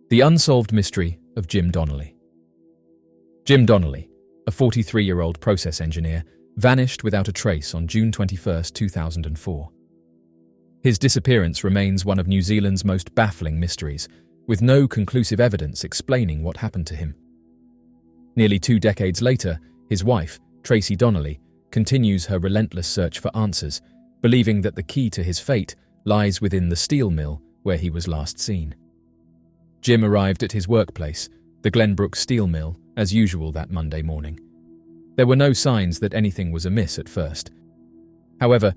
The Unsolved Mystery of Jim Donnelly. Jim Donnelly, a 43-year-old process engineer, vanished without a trace on June 21, 2004. His disappearance remains one of New Zealand's most baffling mysteries, with no conclusive evidence explaining what happened to him. Nearly 2 decades later, his wife, Tracy Donnelly, continues her relentless search for answers, believing that the key to his fate lies within the steel mill where he was last seen. Jim arrived at his workplace, the Glenbrook Steel Mill, as usual that Monday morning. There were no signs that anything was amiss at first. However,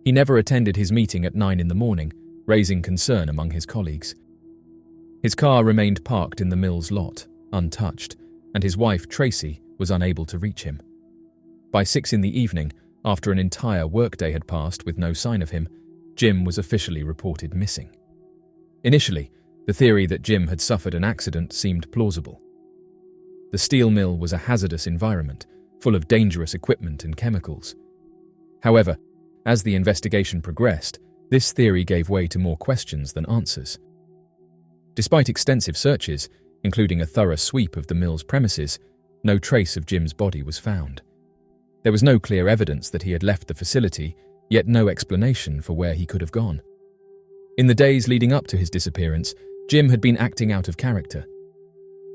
he never attended his meeting at 9 in the morning, raising concern among his colleagues. His car remained parked in the mill's lot, untouched, and his wife, Tracy, was unable to reach him. By 6 in the evening, after an entire workday had passed with no sign of him, Jim was officially reported missing. Initially, the theory that Jim had suffered an accident seemed plausible. The steel mill was a hazardous environment, full of dangerous equipment and chemicals. However, as the investigation progressed, this theory gave way to more questions than answers. Despite extensive searches, including a thorough sweep of the mill's premises, no trace of Jim's body was found. There was no clear evidence that he had left the facility, yet no explanation for where he could have gone. In the days leading up to his disappearance, Jim had been acting out of character.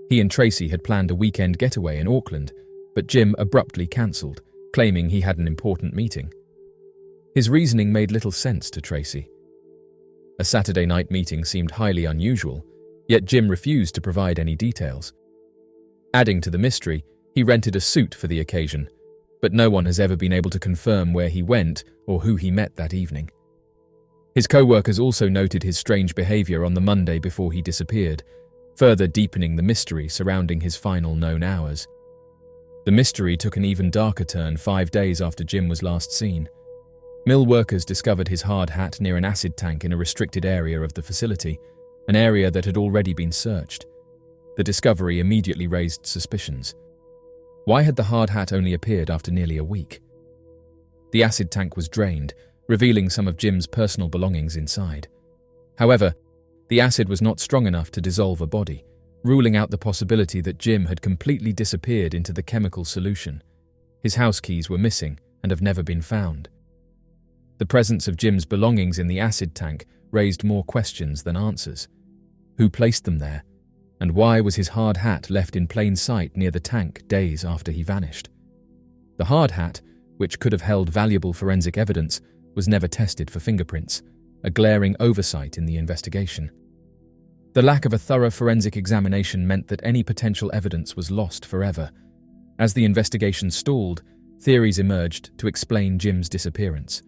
He and Tracy had planned a weekend getaway in Auckland, but Jim abruptly cancelled, claiming he had an important meeting. His reasoning made little sense to Tracy. A Saturday night meeting seemed highly unusual, yet Jim refused to provide any details. Adding to the mystery, he rented a suit for the occasion, but no one has ever been able to confirm where he went or who he met that evening. His co-workers also noted his strange behavior on the Monday before he disappeared, further deepening the mystery surrounding his final known hours. The mystery took an even darker turn 5 days after Jim was last seen. Mill workers discovered his hard hat near an acid tank in a restricted area of the facility, an area that had already been searched. The discovery immediately raised suspicions. Why had the hard hat only appeared after nearly a week? The acid tank was drained, revealing some of Jim's personal belongings inside. However, the acid was not strong enough to dissolve a body, ruling out the possibility that Jim had completely disappeared into the chemical solution. His house keys were missing and have never been found. The presence of Jim's belongings in the acid tank raised more questions than answers. Who placed them there? And why was his hard hat left in plain sight near the tank days after he vanished? The hard hat, which could have held valuable forensic evidence, was never tested for fingerprints, a glaring oversight in the investigation. The lack of a thorough forensic examination meant that any potential evidence was lost forever. As the investigation stalled, theories emerged to explain Jim's disappearance.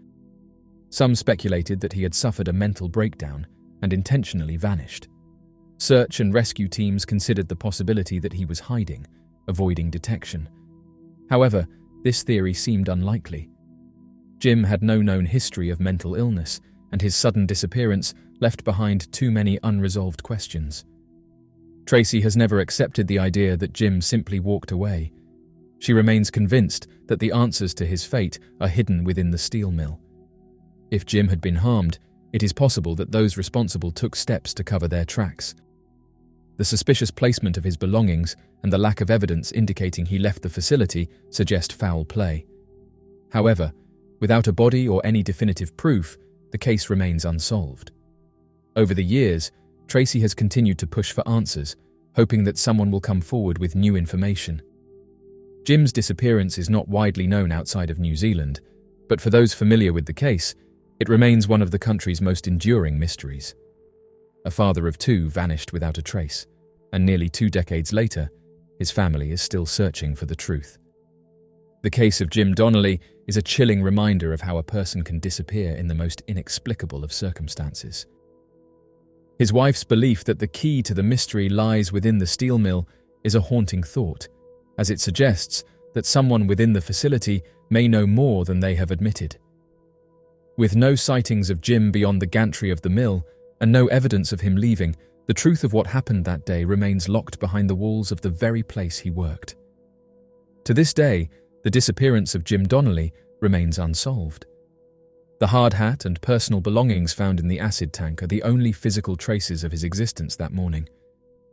Some speculated that he had suffered a mental breakdown and intentionally vanished. Search and rescue teams considered the possibility that he was hiding, avoiding detection. However, this theory seemed unlikely. Jim had no known history of mental illness, and his sudden disappearance left behind too many unresolved questions. Tracy has never accepted the idea that Jim simply walked away. She remains convinced that the answers to his fate are hidden within the steel mill. If Jim had been harmed, it is possible that those responsible took steps to cover their tracks. The suspicious placement of his belongings and the lack of evidence indicating he left the facility suggest foul play. However, without a body or any definitive proof, the case remains unsolved. Over the years, Tracy has continued to push for answers, hoping that someone will come forward with new information. Jim's disappearance is not widely known outside of New Zealand, but for those familiar with the case, it remains one of the country's most enduring mysteries. A father of 2 vanished without a trace, and nearly 2 decades later, his family is still searching for the truth. The case of Jim Donnelly is a chilling reminder of how a person can disappear in the most inexplicable of circumstances. His wife's belief that the key to the mystery lies within the steel mill is a haunting thought, as it suggests that someone within the facility may know more than they have admitted. With no sightings of Jim beyond the gantry of the mill, and no evidence of him leaving, the truth of what happened that day remains locked behind the walls of the very place he worked. To this day, the disappearance of Jim Donnelly remains unsolved. The hard hat and personal belongings found in the acid tank are the only physical traces of his existence that morning.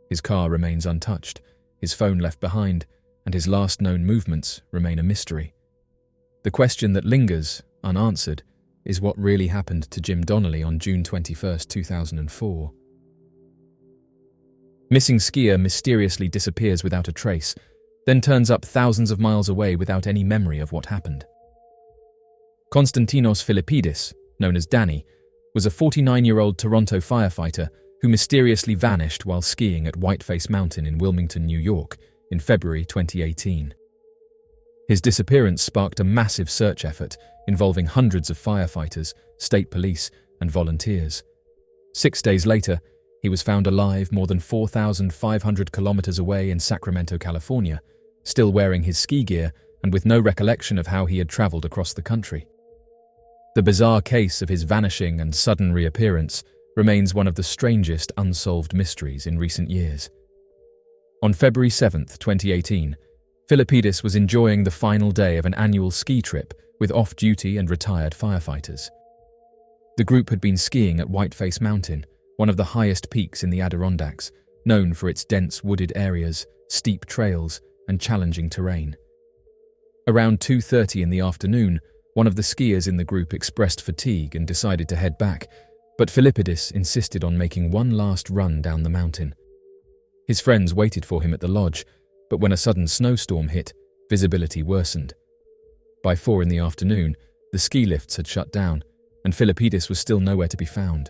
His car remains untouched, his phone left behind, and his last known movements remain a mystery. The question that lingers, unanswered, is what really happened to Jim Donnelly on June 21, 2004. Missing skier mysteriously disappears without a trace, then turns up thousands of miles away without any memory of what happened. Konstantinos Philippidis, known as Danny, was a 49-year-old Toronto firefighter who mysteriously vanished while skiing at Whiteface Mountain in Wilmington, New York, in February 2018. His disappearance sparked a massive search effort involving hundreds of firefighters, state police, and volunteers. 6 days later, he was found alive more than 4,500 kilometers away in Sacramento, California, still wearing his ski gear and with no recollection of how he had traveled across the country. The bizarre case of his vanishing and sudden reappearance remains one of the strangest unsolved mysteries in recent years. On February 7, 2018, Philippidis was enjoying the final day of an annual ski trip with off-duty and retired firefighters. The group had been skiing at Whiteface Mountain, one of the highest peaks in the Adirondacks, known for its dense wooded areas, steep trails, and challenging terrain. Around 2:30 in the afternoon, one of the skiers in the group expressed fatigue and decided to head back, but Philippidis insisted on making one last run down the mountain. His friends waited for him at the lodge, but when a sudden snowstorm hit, visibility worsened. By 4 in the afternoon, the ski lifts had shut down, and Philippidis was still nowhere to be found.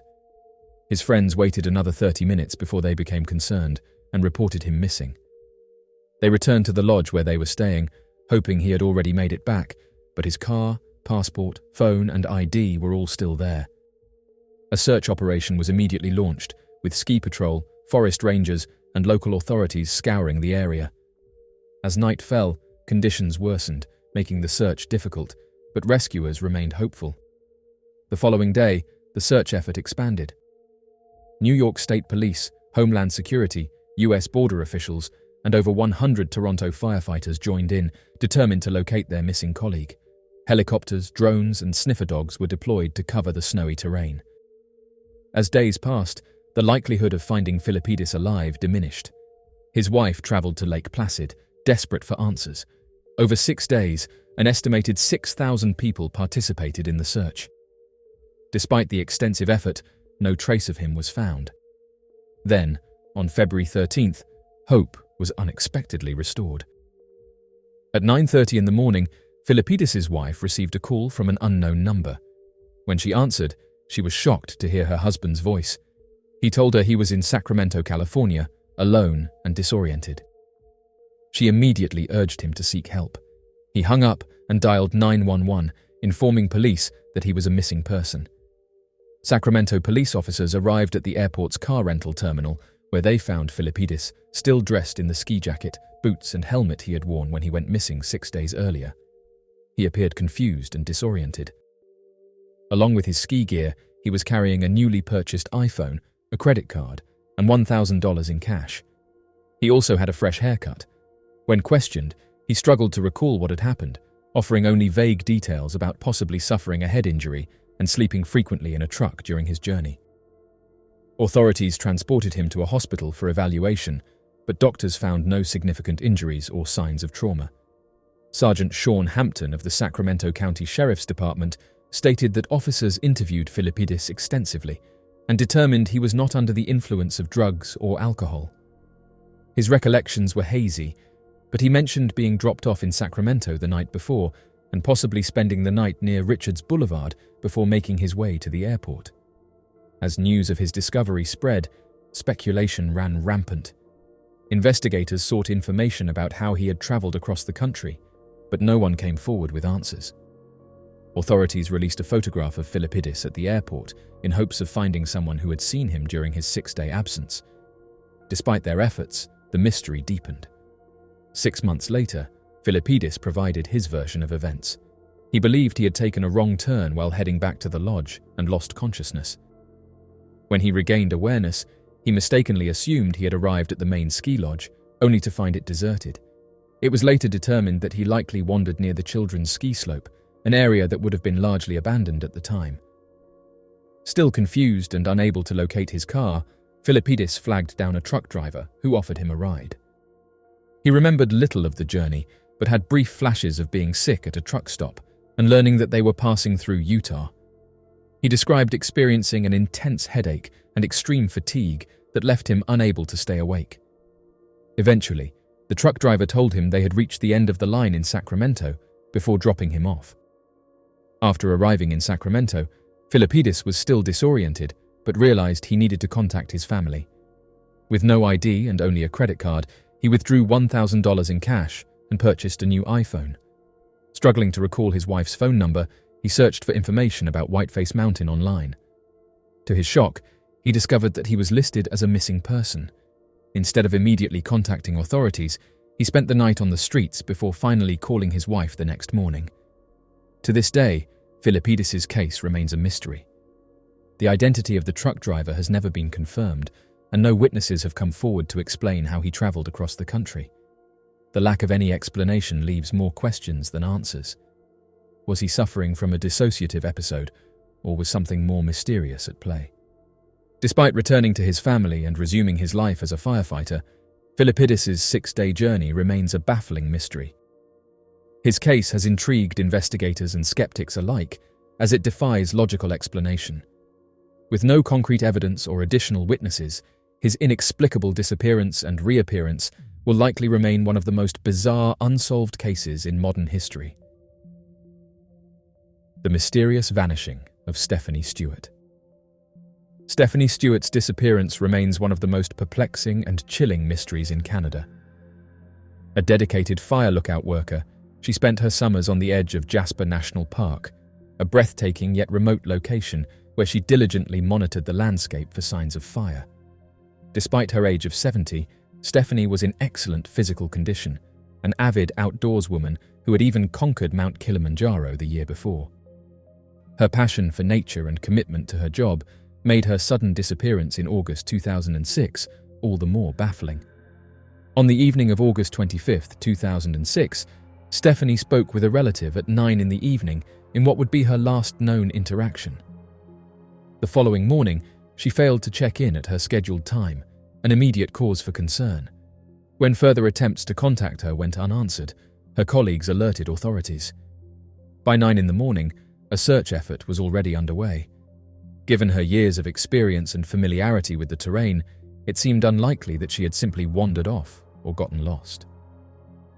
His friends waited another 30 minutes before they became concerned and reported him missing. They returned to the lodge where they were staying, hoping he had already made it back, but his car, passport, phone, and ID were all still there. A search operation was immediately launched, with ski patrol, forest rangers, and local authorities scouring the area. As night fell, conditions worsened, making the search difficult, but rescuers remained hopeful. The following day, the search effort expanded. New York State Police, Homeland Security, US border officials, and over 100 Toronto firefighters joined in, determined to locate their missing colleague. Helicopters, drones, and sniffer dogs were deployed to cover the snowy terrain. As days passed, the likelihood of finding Philippidis alive diminished. His wife traveled to Lake Placid, desperate for answers. Over 6 days, an estimated 6,000 people participated in the search. Despite the extensive effort, no trace of him was found. Then, on February 13th, hope was unexpectedly restored. At 9:30 in the morning, Philippidis' wife received a call from an unknown number. When she answered, she was shocked to hear her husband's voice. He told her he was in Sacramento, California, alone and disoriented. She immediately urged him to seek help. He hung up and dialed 911, informing police that he was a missing person. Sacramento police officers arrived at the airport's car rental terminal, where they found Philippidis still dressed in the ski jacket, boots, and helmet he had worn when he went missing 6 days earlier. He appeared confused and disoriented. Along with his ski gear, he was carrying a newly purchased iPhone, a credit card, and $1,000 in cash. He also had a fresh haircut. When questioned, he struggled to recall what had happened, offering only vague details about possibly suffering a head injury and sleeping frequently in a truck during his journey. Authorities transported him to a hospital for evaluation, but doctors found no significant injuries or signs of trauma. Sergeant Sean Hampton of the Sacramento County Sheriff's Department stated that officers interviewed Philippidis extensively and determined he was not under the influence of drugs or alcohol. His recollections were hazy, but he mentioned being dropped off in Sacramento the night before and possibly spending the night near Richards Boulevard before making his way to the airport. As news of his discovery spread, speculation ran rampant. Investigators sought information about how he had traveled across the country, but no one came forward with answers. Authorities released a photograph of Philippidis at the airport in hopes of finding someone who had seen him during his 6-day absence. Despite their efforts, the mystery deepened. 6 months later, Philippidis provided his version of events. He believed he had taken a wrong turn while heading back to the lodge and lost consciousness. When he regained awareness, he mistakenly assumed he had arrived at the main ski lodge, only to find it deserted. It was later determined that he likely wandered near the children's ski slope, an area that would have been largely abandoned at the time. Still confused and unable to locate his car, Philippidis flagged down a truck driver who offered him a ride. He remembered little of the journey, but had brief flashes of being sick at a truck stop and learning that they were passing through Utah. He described experiencing an intense headache and extreme fatigue that left him unable to stay awake. Eventually, the truck driver told him they had reached the end of the line in Sacramento before dropping him off. After arriving in Sacramento, Philippidis was still disoriented but realized he needed to contact his family. With no ID and only a credit card, he withdrew $1,000 in cash and purchased a new iPhone. Struggling to recall his wife's phone number, he searched for information about Whiteface Mountain online. To his shock, he discovered that he was listed as a missing person. Instead of immediately contacting authorities, he spent the night on the streets before finally calling his wife the next morning. To this day, Philippidis' case remains a mystery. The identity of the truck driver has never been confirmed, and no witnesses have come forward to explain how he traveled across the country. The lack of any explanation leaves more questions than answers. Was he suffering from a dissociative episode, or was something more mysterious at play? Despite returning to his family and resuming his life as a firefighter, Philippidis' 6-day journey remains a baffling mystery. His case has intrigued investigators and skeptics alike, as it defies logical explanation. With no concrete evidence or additional witnesses, his inexplicable disappearance and reappearance will likely remain one of the most bizarre unsolved cases in modern history. The mysterious vanishing of Stephanie Stewart. Stephanie Stewart's disappearance remains one of the most perplexing and chilling mysteries in Canada. A dedicated fire lookout worker, she spent her summers on the edge of Jasper National Park, a breathtaking yet remote location where she diligently monitored the landscape for signs of fire. Despite her age of 70, Stephanie was in excellent physical condition, an avid outdoors woman who had even conquered Mount Kilimanjaro the year before. Her passion for nature and commitment to her job made her sudden disappearance in August 2006 all the more baffling. On the evening of August 25, 2006, Stephanie spoke with a relative at 9 in the evening in what would be her last known interaction. The following morning, she failed to check in at her scheduled time, an immediate cause for concern. When further attempts to contact her went unanswered, her colleagues alerted authorities. By 9 in the morning, a search effort was already underway. Given her years of experience and familiarity with the terrain, it seemed unlikely that she had simply wandered off or gotten lost.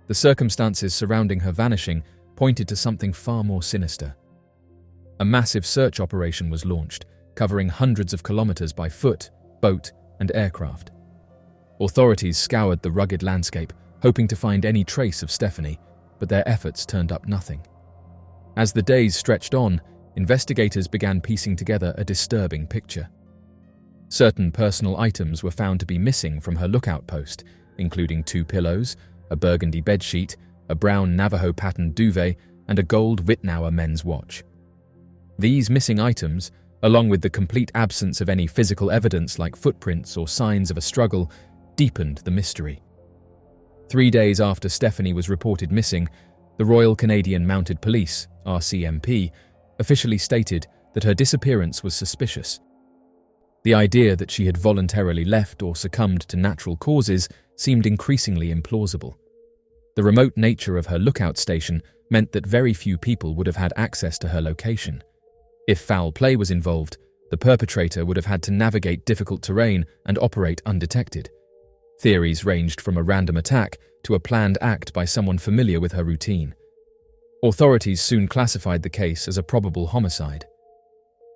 The circumstances surrounding her vanishing pointed to something far more sinister. A massive search operation was launched, covering hundreds of kilometers by foot, boat, and aircraft. Authorities scoured the rugged landscape, hoping to find any trace of Stephanie, but their efforts turned up nothing. As the days stretched on, investigators began piecing together a disturbing picture. Certain personal items were found to be missing from her lookout post, including 2 pillows, a burgundy bedsheet, a brown Navajo-patterned duvet, and a gold Wittnauer men's watch. These missing items, along with the complete absence of any physical evidence like footprints or signs of a struggle, deepened the mystery. 3 days after Stephanie was reported missing, the Royal Canadian Mounted Police, RCMP, officially stated that her disappearance was suspicious. The idea that she had voluntarily left or succumbed to natural causes seemed increasingly implausible. The remote nature of her lookout station meant that very few people would have had access to her location. If foul play was involved, the perpetrator would have had to navigate difficult terrain and operate undetected. Theories ranged from a random attack to a planned act by someone familiar with her routine. Authorities soon classified the case as a probable homicide.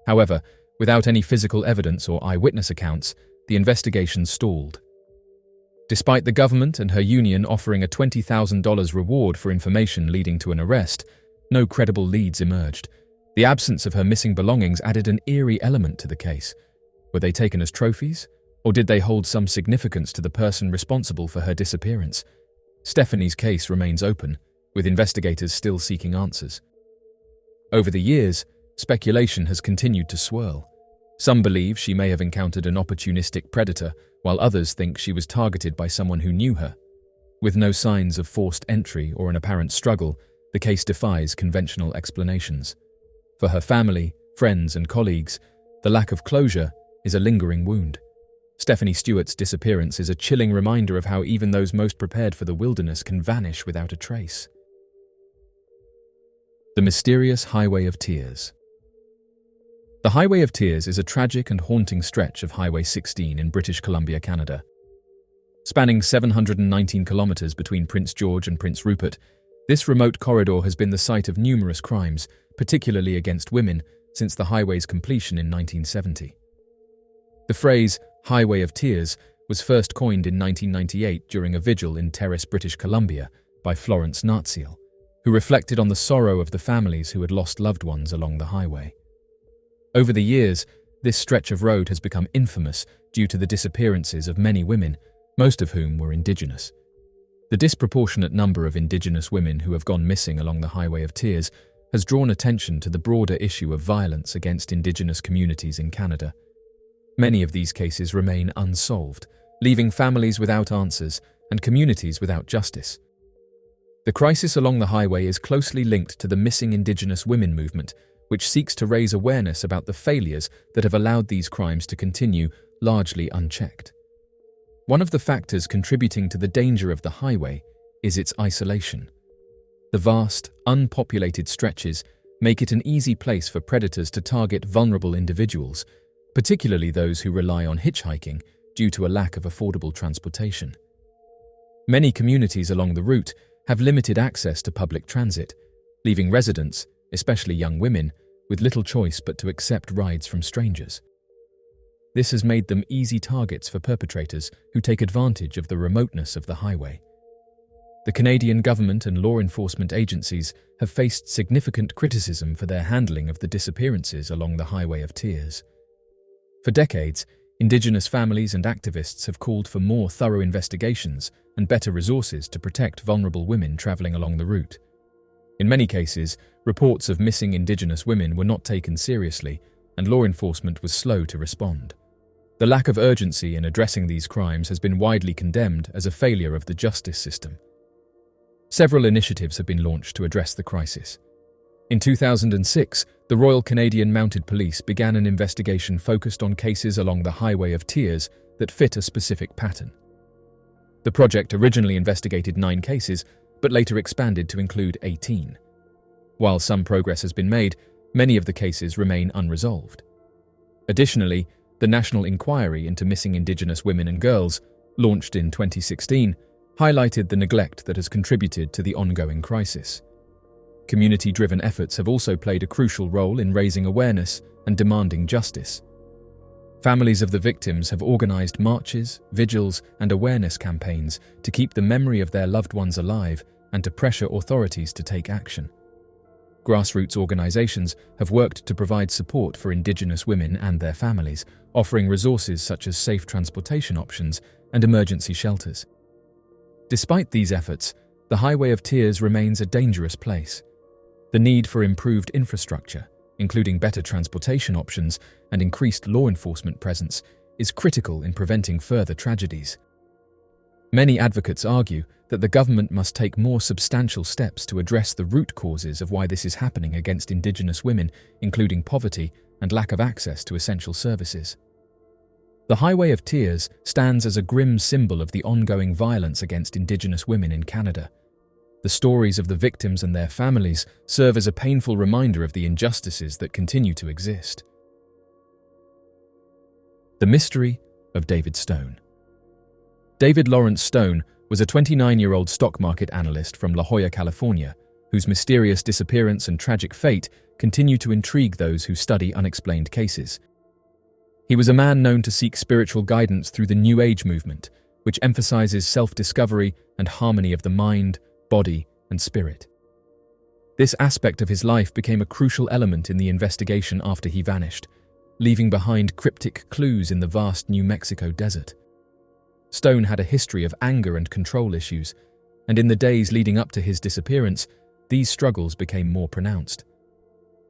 However, without any physical evidence or eyewitness accounts, the investigation stalled. Despite the government and her union offering a $20,000 reward for information leading to an arrest, no credible leads emerged. The absence of her missing belongings added an eerie element to the case. Were they taken as trophies, or did they hold some significance to the person responsible for her disappearance? Stephanie's case remains open, with investigators still seeking answers. Over the years, speculation has continued to swirl. Some believe she may have encountered an opportunistic predator, while others think she was targeted by someone who knew her. With no signs of forced entry or an apparent struggle, the case defies conventional explanations. For her family, friends, and colleagues, the lack of closure is a lingering wound. Stephanie Stewart's disappearance is a chilling reminder of how even those most prepared for the wilderness can vanish without a trace. The mysterious Highway of Tears. The Highway of Tears is a tragic and haunting stretch of Highway 16 in British Columbia, Canada. Spanning 719 kilometers between Prince George and Prince Rupert, this remote corridor has been the site of numerous crimes, particularly against women, since the highway's completion in 1970. The phrase, Highway of Tears, was first coined in 1998 during a vigil in Terrace, British Columbia, by Florence Natsiel, who reflected on the sorrow of the families who had lost loved ones along the highway. Over the years, this stretch of road has become infamous due to the disappearances of many women, most of whom were Indigenous. The disproportionate number of Indigenous women who have gone missing along the Highway of Tears has drawn attention to the broader issue of violence against Indigenous communities in Canada. Many of these cases remain unsolved, leaving families without answers and communities without justice. The crisis along the highway is closely linked to the Missing Indigenous Women movement, which seeks to raise awareness about the failures that have allowed these crimes to continue largely unchecked. One of the factors contributing to the danger of the highway is its isolation. The vast, unpopulated stretches make it an easy place for predators to target vulnerable individuals, particularly those who rely on hitchhiking due to a lack of affordable transportation. Many communities along the route have limited access to public transit, leaving residents, especially young women, with little choice but to accept rides from strangers. This has made them easy targets for perpetrators who take advantage of the remoteness of the highway. The Canadian government and law enforcement agencies have faced significant criticism for their handling of the disappearances along the Highway of Tears. For decades, Indigenous families and activists have called for more thorough investigations and better resources to protect vulnerable women travelling along the route. In many cases, reports of missing Indigenous women were not taken seriously, and law enforcement was slow to respond. The lack of urgency in addressing these crimes has been widely condemned as a failure of the justice system. Several initiatives have been launched to address the crisis. In 2006, the Royal Canadian Mounted Police began an investigation focused on cases along the Highway of Tears that fit a specific pattern. The project originally investigated 9 cases, but later expanded to include 18. While some progress has been made, many of the cases remain unresolved. Additionally, the National Inquiry into Missing Indigenous Women and Girls, launched in 2016, highlighted the neglect that has contributed to the ongoing crisis. Community-driven efforts have also played a crucial role in raising awareness and demanding justice. Families of the victims have organised marches, vigils, and awareness campaigns to keep the memory of their loved ones alive and to pressure authorities to take action. Grassroots organisations have worked to provide support for Indigenous women and their families, offering resources such as safe transportation options and emergency shelters. Despite these efforts, the Highway of Tears remains a dangerous place. The need for improved infrastructure, including better transportation options and increased law enforcement presence, is critical in preventing further tragedies. Many advocates argue that the government must take more substantial steps to address the root causes of why this is happening against Indigenous women, including poverty and lack of access to essential services. The Highway of Tears stands as a grim symbol of the ongoing violence against Indigenous women in Canada. The stories of the victims and their families serve as a painful reminder of the injustices that continue to exist. The mystery of David Stone. David Lawrence Stone was a 29-year-old stock market analyst from La Jolla, California, whose mysterious disappearance and tragic fate continue to intrigue those who study unexplained cases. He was a man known to seek spiritual guidance through the New Age movement, which emphasizes self-discovery and harmony of the mind, body, and spirit. This aspect of his life became a crucial element in the investigation after he vanished, leaving behind cryptic clues in the vast New Mexico desert. Stone had a history of anger and control issues, and in the days leading up to his disappearance, these struggles became more pronounced.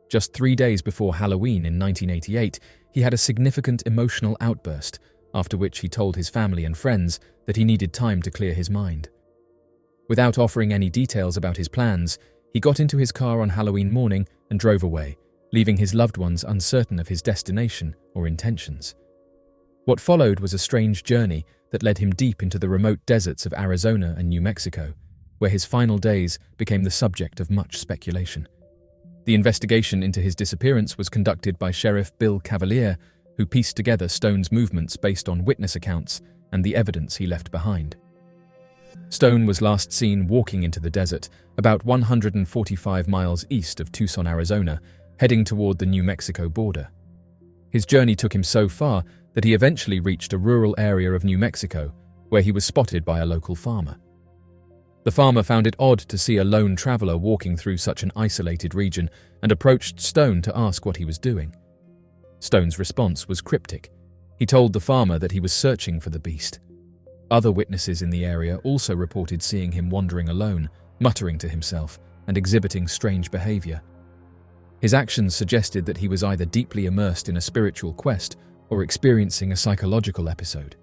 Just 3 days before Halloween in 1988, he had a significant emotional outburst, after which he told his family and friends that he needed time to clear his mind. Without offering any details about his plans, he got into his car on Halloween morning and drove away, leaving his loved ones uncertain of his destination or intentions. What followed was a strange journey that led him deep into the remote deserts of Arizona and New Mexico, where his final days became the subject of much speculation. The investigation into his disappearance was conducted by Sheriff Bill Cavalier, who pieced together Stone's movements based on witness accounts and the evidence he left behind. Stone was last seen walking into the desert about 145 miles east of Tucson, Arizona, heading toward the New Mexico border. His journey took him so far that he eventually reached a rural area of New Mexico, where he was spotted by a local farmer. The farmer found it odd to see a lone traveler walking through such an isolated region and approached Stone to ask what he was doing. Stone's response was cryptic. He told the farmer that he was searching for the beast. Other witnesses in the area also reported seeing him wandering alone, muttering to himself and exhibiting strange behavior. His actions suggested that he was either deeply immersed in a spiritual quest or experiencing a psychological episode.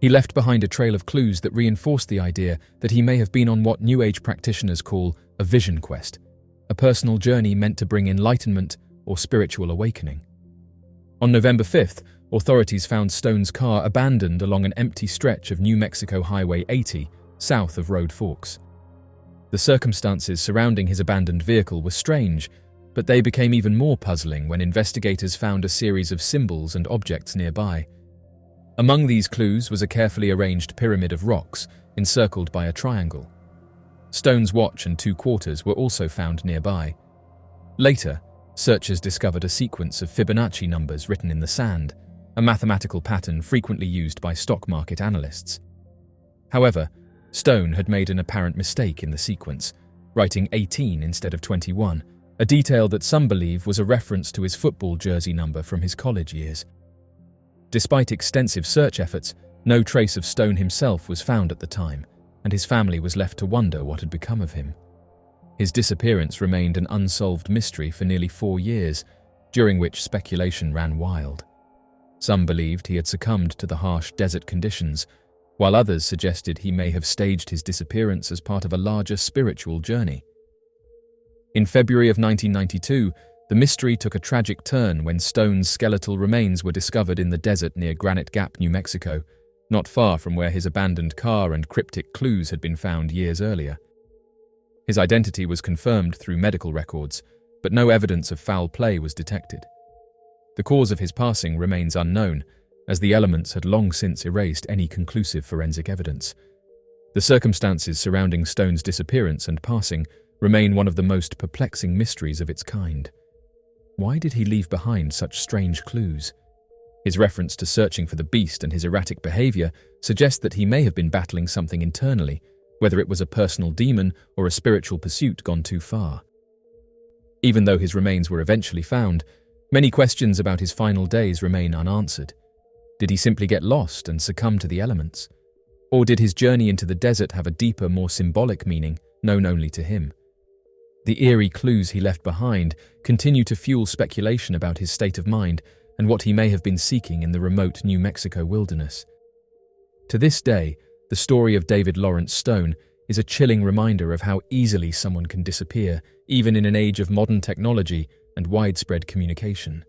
He left behind a trail of clues that reinforced the idea that he may have been on what New Age practitioners call a vision quest, a personal journey meant to bring enlightenment or spiritual awakening. On November 5th, authorities found Stone's car abandoned along an empty stretch of New Mexico Highway 80, south of Road Forks. The circumstances surrounding his abandoned vehicle were strange, but they became even more puzzling when investigators found a series of symbols and objects nearby. Among these clues was a carefully arranged pyramid of rocks encircled by a triangle. Stone's watch and 2 quarters were also found nearby. Later, searchers discovered a sequence of Fibonacci numbers written in the sand, a mathematical pattern frequently used by stock market analysts. However, Stone had made an apparent mistake in the sequence, writing 18 instead of 21, a detail that some believe was a reference to his football jersey number from his college years. Despite extensive search efforts, no trace of Stone himself was found at the time, and his family was left to wonder what had become of him. His disappearance remained an unsolved mystery for nearly 4 years, during which speculation ran wild. Some believed he had succumbed to the harsh desert conditions, while others suggested he may have staged his disappearance as part of a larger spiritual journey. In February of 1992, the mystery took a tragic turn when Stone's skeletal remains were discovered in the desert near Granite Gap, New Mexico, not far from where his abandoned car and cryptic clues had been found years earlier. His identity was confirmed through medical records, but no evidence of foul play was detected. The cause of his passing remains unknown, as the elements had long since erased any conclusive forensic evidence. The circumstances surrounding Stone's disappearance and passing remain one of the most perplexing mysteries of its kind. Why did he leave behind such strange clues? His reference to searching for the beast and his erratic behavior suggest that he may have been battling something internally, whether it was a personal demon or a spiritual pursuit gone too far. Even though his remains were eventually found, many questions about his final days remain unanswered. Did he simply get lost and succumb to the elements? Or did his journey into the desert have a deeper, more symbolic meaning known only to him? The eerie clues he left behind continue to fuel speculation about his state of mind and what he may have been seeking in the remote New Mexico wilderness. To this day, the story of David Lawrence Stone is a chilling reminder of how easily someone can disappear, even in an age of modern technology and widespread communication.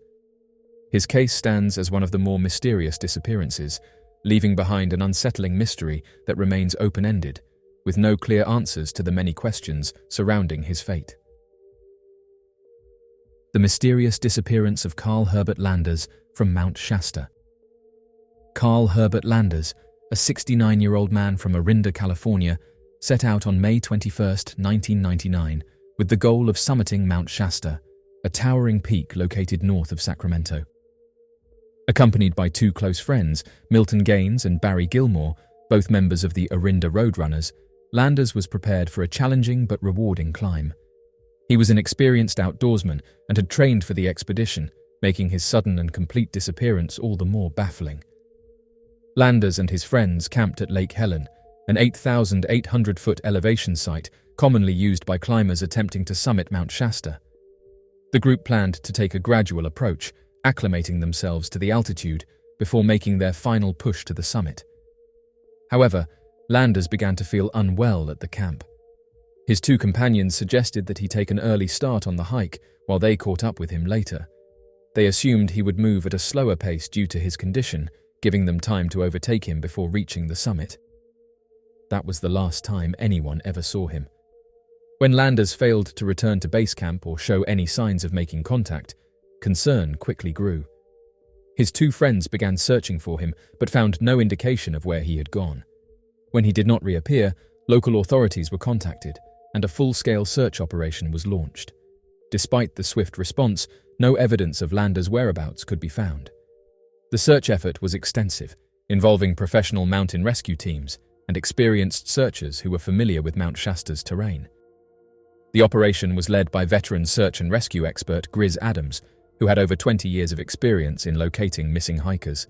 His case stands as one of the more mysterious disappearances, leaving behind an unsettling mystery that remains open-ended, with no clear answers to the many questions surrounding his fate. The mysterious disappearance of Carl Herbert Landers from Mount Shasta. Carl Herbert Landers, a 69-year-old man from Orinda, California, set out on May 21, 1999, with the goal of summiting Mount Shasta, a towering peak located north of Sacramento. Accompanied by 2 close friends, Milton Gaines and Barry Gilmore, both members of the Orinda Roadrunners, Landers was prepared for a challenging but rewarding climb. He was an experienced outdoorsman and had trained for the expedition, making his sudden and complete disappearance all the more baffling. Landers and his friends camped at Lake Helen, an 8,800-foot elevation site commonly used by climbers attempting to summit Mount Shasta. The group planned to take a gradual approach, acclimating themselves to the altitude before making their final push to the summit. However, Landers began to feel unwell at the camp. His 2 companions suggested that he take an early start on the hike while they caught up with him later. They assumed he would move at a slower pace due to his condition, giving them time to overtake him before reaching the summit. That was the last time anyone ever saw him. When landers failed to return to base camp or show any signs of making contact, concern quickly grew. His two friends began searching for him, but found no indication of where he had gone. When he did not reappear, local authorities were contacted, and a full-scale search operation was launched. Despite the swift response, no evidence of landers' whereabouts could be found. The search effort was extensive, involving professional mountain rescue teams and experienced searchers who were familiar with Mount Shasta's terrain. The operation was led by veteran search and rescue expert Grizz Adams, who had over 20 years of experience in locating missing hikers.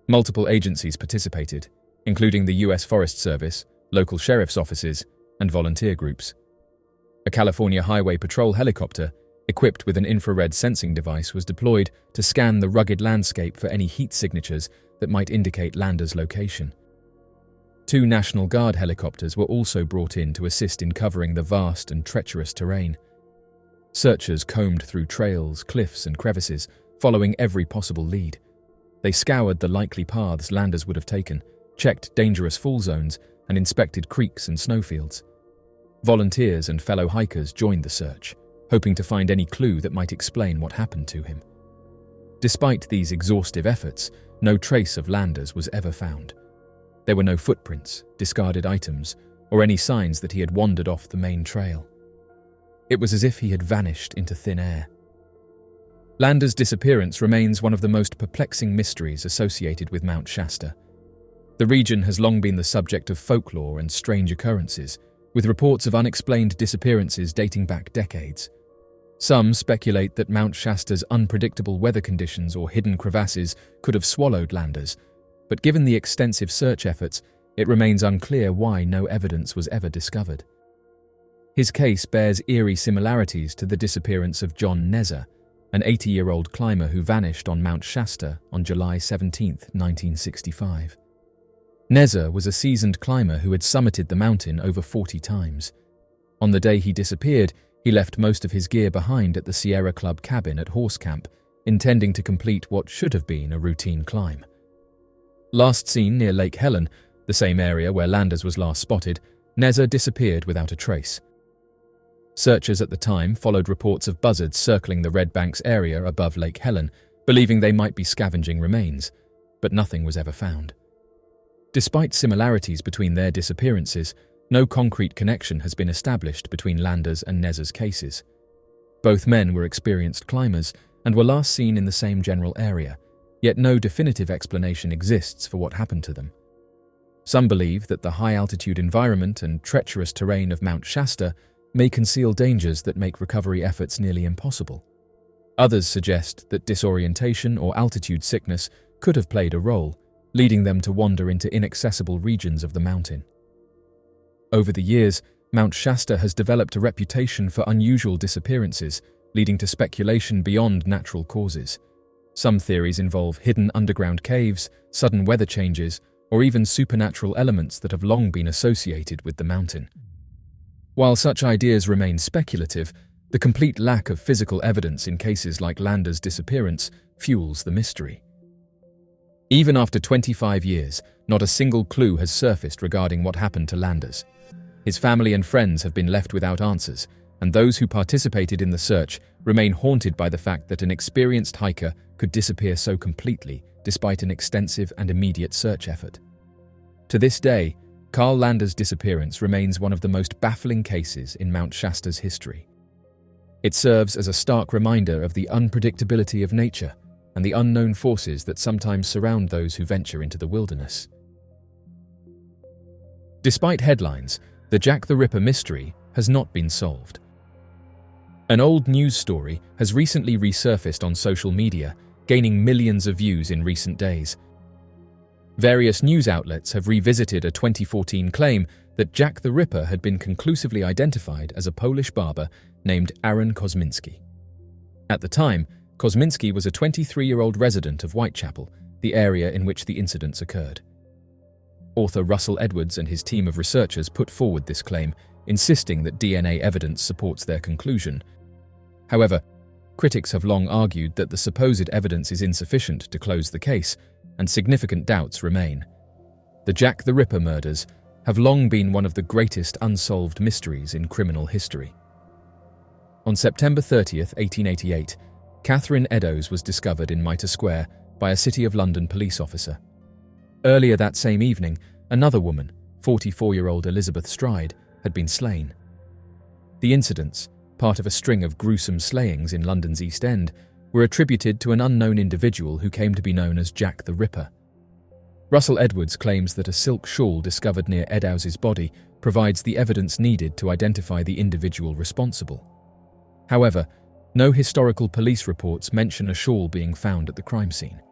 Multiple agencies participated, including the U.S. Forest Service, local sheriff's offices, and volunteer groups. A California Highway Patrol helicopter, equipped with an infrared sensing device, was deployed to scan the rugged landscape for any heat signatures that might indicate landers' location. 2 National Guard helicopters were also brought in to assist in covering the vast and treacherous terrain. Searchers combed through trails, cliffs, and crevices, following every possible lead. They scoured the likely paths landers would have taken, checked dangerous fall zones, and inspected creeks and snowfields. Volunteers and fellow hikers joined the search, hoping to find any clue that might explain what happened to him. Despite these exhaustive efforts, no trace of landers was ever found. There were no footprints, discarded items, or any signs that he had wandered off the main trail. It was as if he had vanished into thin air. Landers' disappearance remains one of the most perplexing mysteries associated with Mount Shasta. The region has long been the subject of folklore and strange occurrences, with reports of unexplained disappearances dating back decades. Some speculate that Mount Shasta's unpredictable weather conditions or hidden crevasses could have swallowed landers, but given the extensive search efforts, it remains unclear why no evidence was ever discovered. His case bears eerie similarities to the disappearance of John Neza, an 80-year-old climber who vanished on Mount Shasta on July 17, 1965. Neza was a seasoned climber who had summited the mountain over 40 times. On the day he disappeared, he left most of his gear behind at the Sierra Club cabin at Horse Camp, intending to complete what should have been a routine climb. Last seen near Lake Helen, the same area where Landers was last spotted, Neza disappeared without a trace. Searchers at the time followed reports of buzzards circling the Red Banks area above Lake Helen, believing they might be scavenging remains, but nothing was ever found. Despite similarities between their disappearances, no concrete connection has been established between Landers and Neza's cases. Both men were experienced climbers and were last seen in the same general area, yet no definitive explanation exists for what happened to them. Some believe that the high-altitude environment and treacherous terrain of Mount Shasta may conceal dangers that make recovery efforts nearly impossible. Others suggest that disorientation or altitude sickness could have played a role, leading them to wander into inaccessible regions of the mountain. Over the years, Mount Shasta has developed a reputation for unusual disappearances, leading to speculation beyond natural causes. Some theories involve hidden underground caves, sudden weather changes, or even supernatural elements that have long been associated with the mountain. While such ideas remain speculative, the complete lack of physical evidence in cases like Landers' disappearance fuels the mystery. Even after 25 years, not a single clue has surfaced regarding what happened to Landers. His family and friends have been left without answers, and those who participated in the search remain haunted by the fact that an experienced hiker could disappear so completely despite an extensive and immediate search effort. To this day, Carl Landers' disappearance remains one of the most baffling cases in Mount Shasta's history. It serves as a stark reminder of the unpredictability of nature and the unknown forces that sometimes surround those who venture into the wilderness. Despite headlines, the Jack the Ripper mystery has not been solved. An old news story has recently resurfaced on social media, gaining millions of views in recent days. Various news outlets have revisited a 2014 claim that Jack the Ripper had been conclusively identified as a Polish barber named Aaron Kosminski. At the time, Kosminski was a 23-year-old resident of Whitechapel, the area in which the incidents occurred. Author Russell Edwards and his team of researchers put forward this claim, insisting that DNA evidence supports their conclusion. However, critics have long argued that the supposed evidence is insufficient to close the case, and significant doubts remain. The Jack the Ripper murders have long been one of the greatest unsolved mysteries in criminal history. On September 30th, 1888, Catherine Eddowes was discovered in Mitre Square by a City of London police officer. Earlier that same evening, another woman, 44-year-old Elizabeth Stride, had been slain. The incidents, part of a string of gruesome slayings in London's East End, were attributed to an unknown individual who came to be known as Jack the Ripper. Russell Edwards claims that a silk shawl discovered near Eddowes' body provides the evidence needed to identify the individual responsible. However, no historical police reports mention a shawl being found at the crime scene.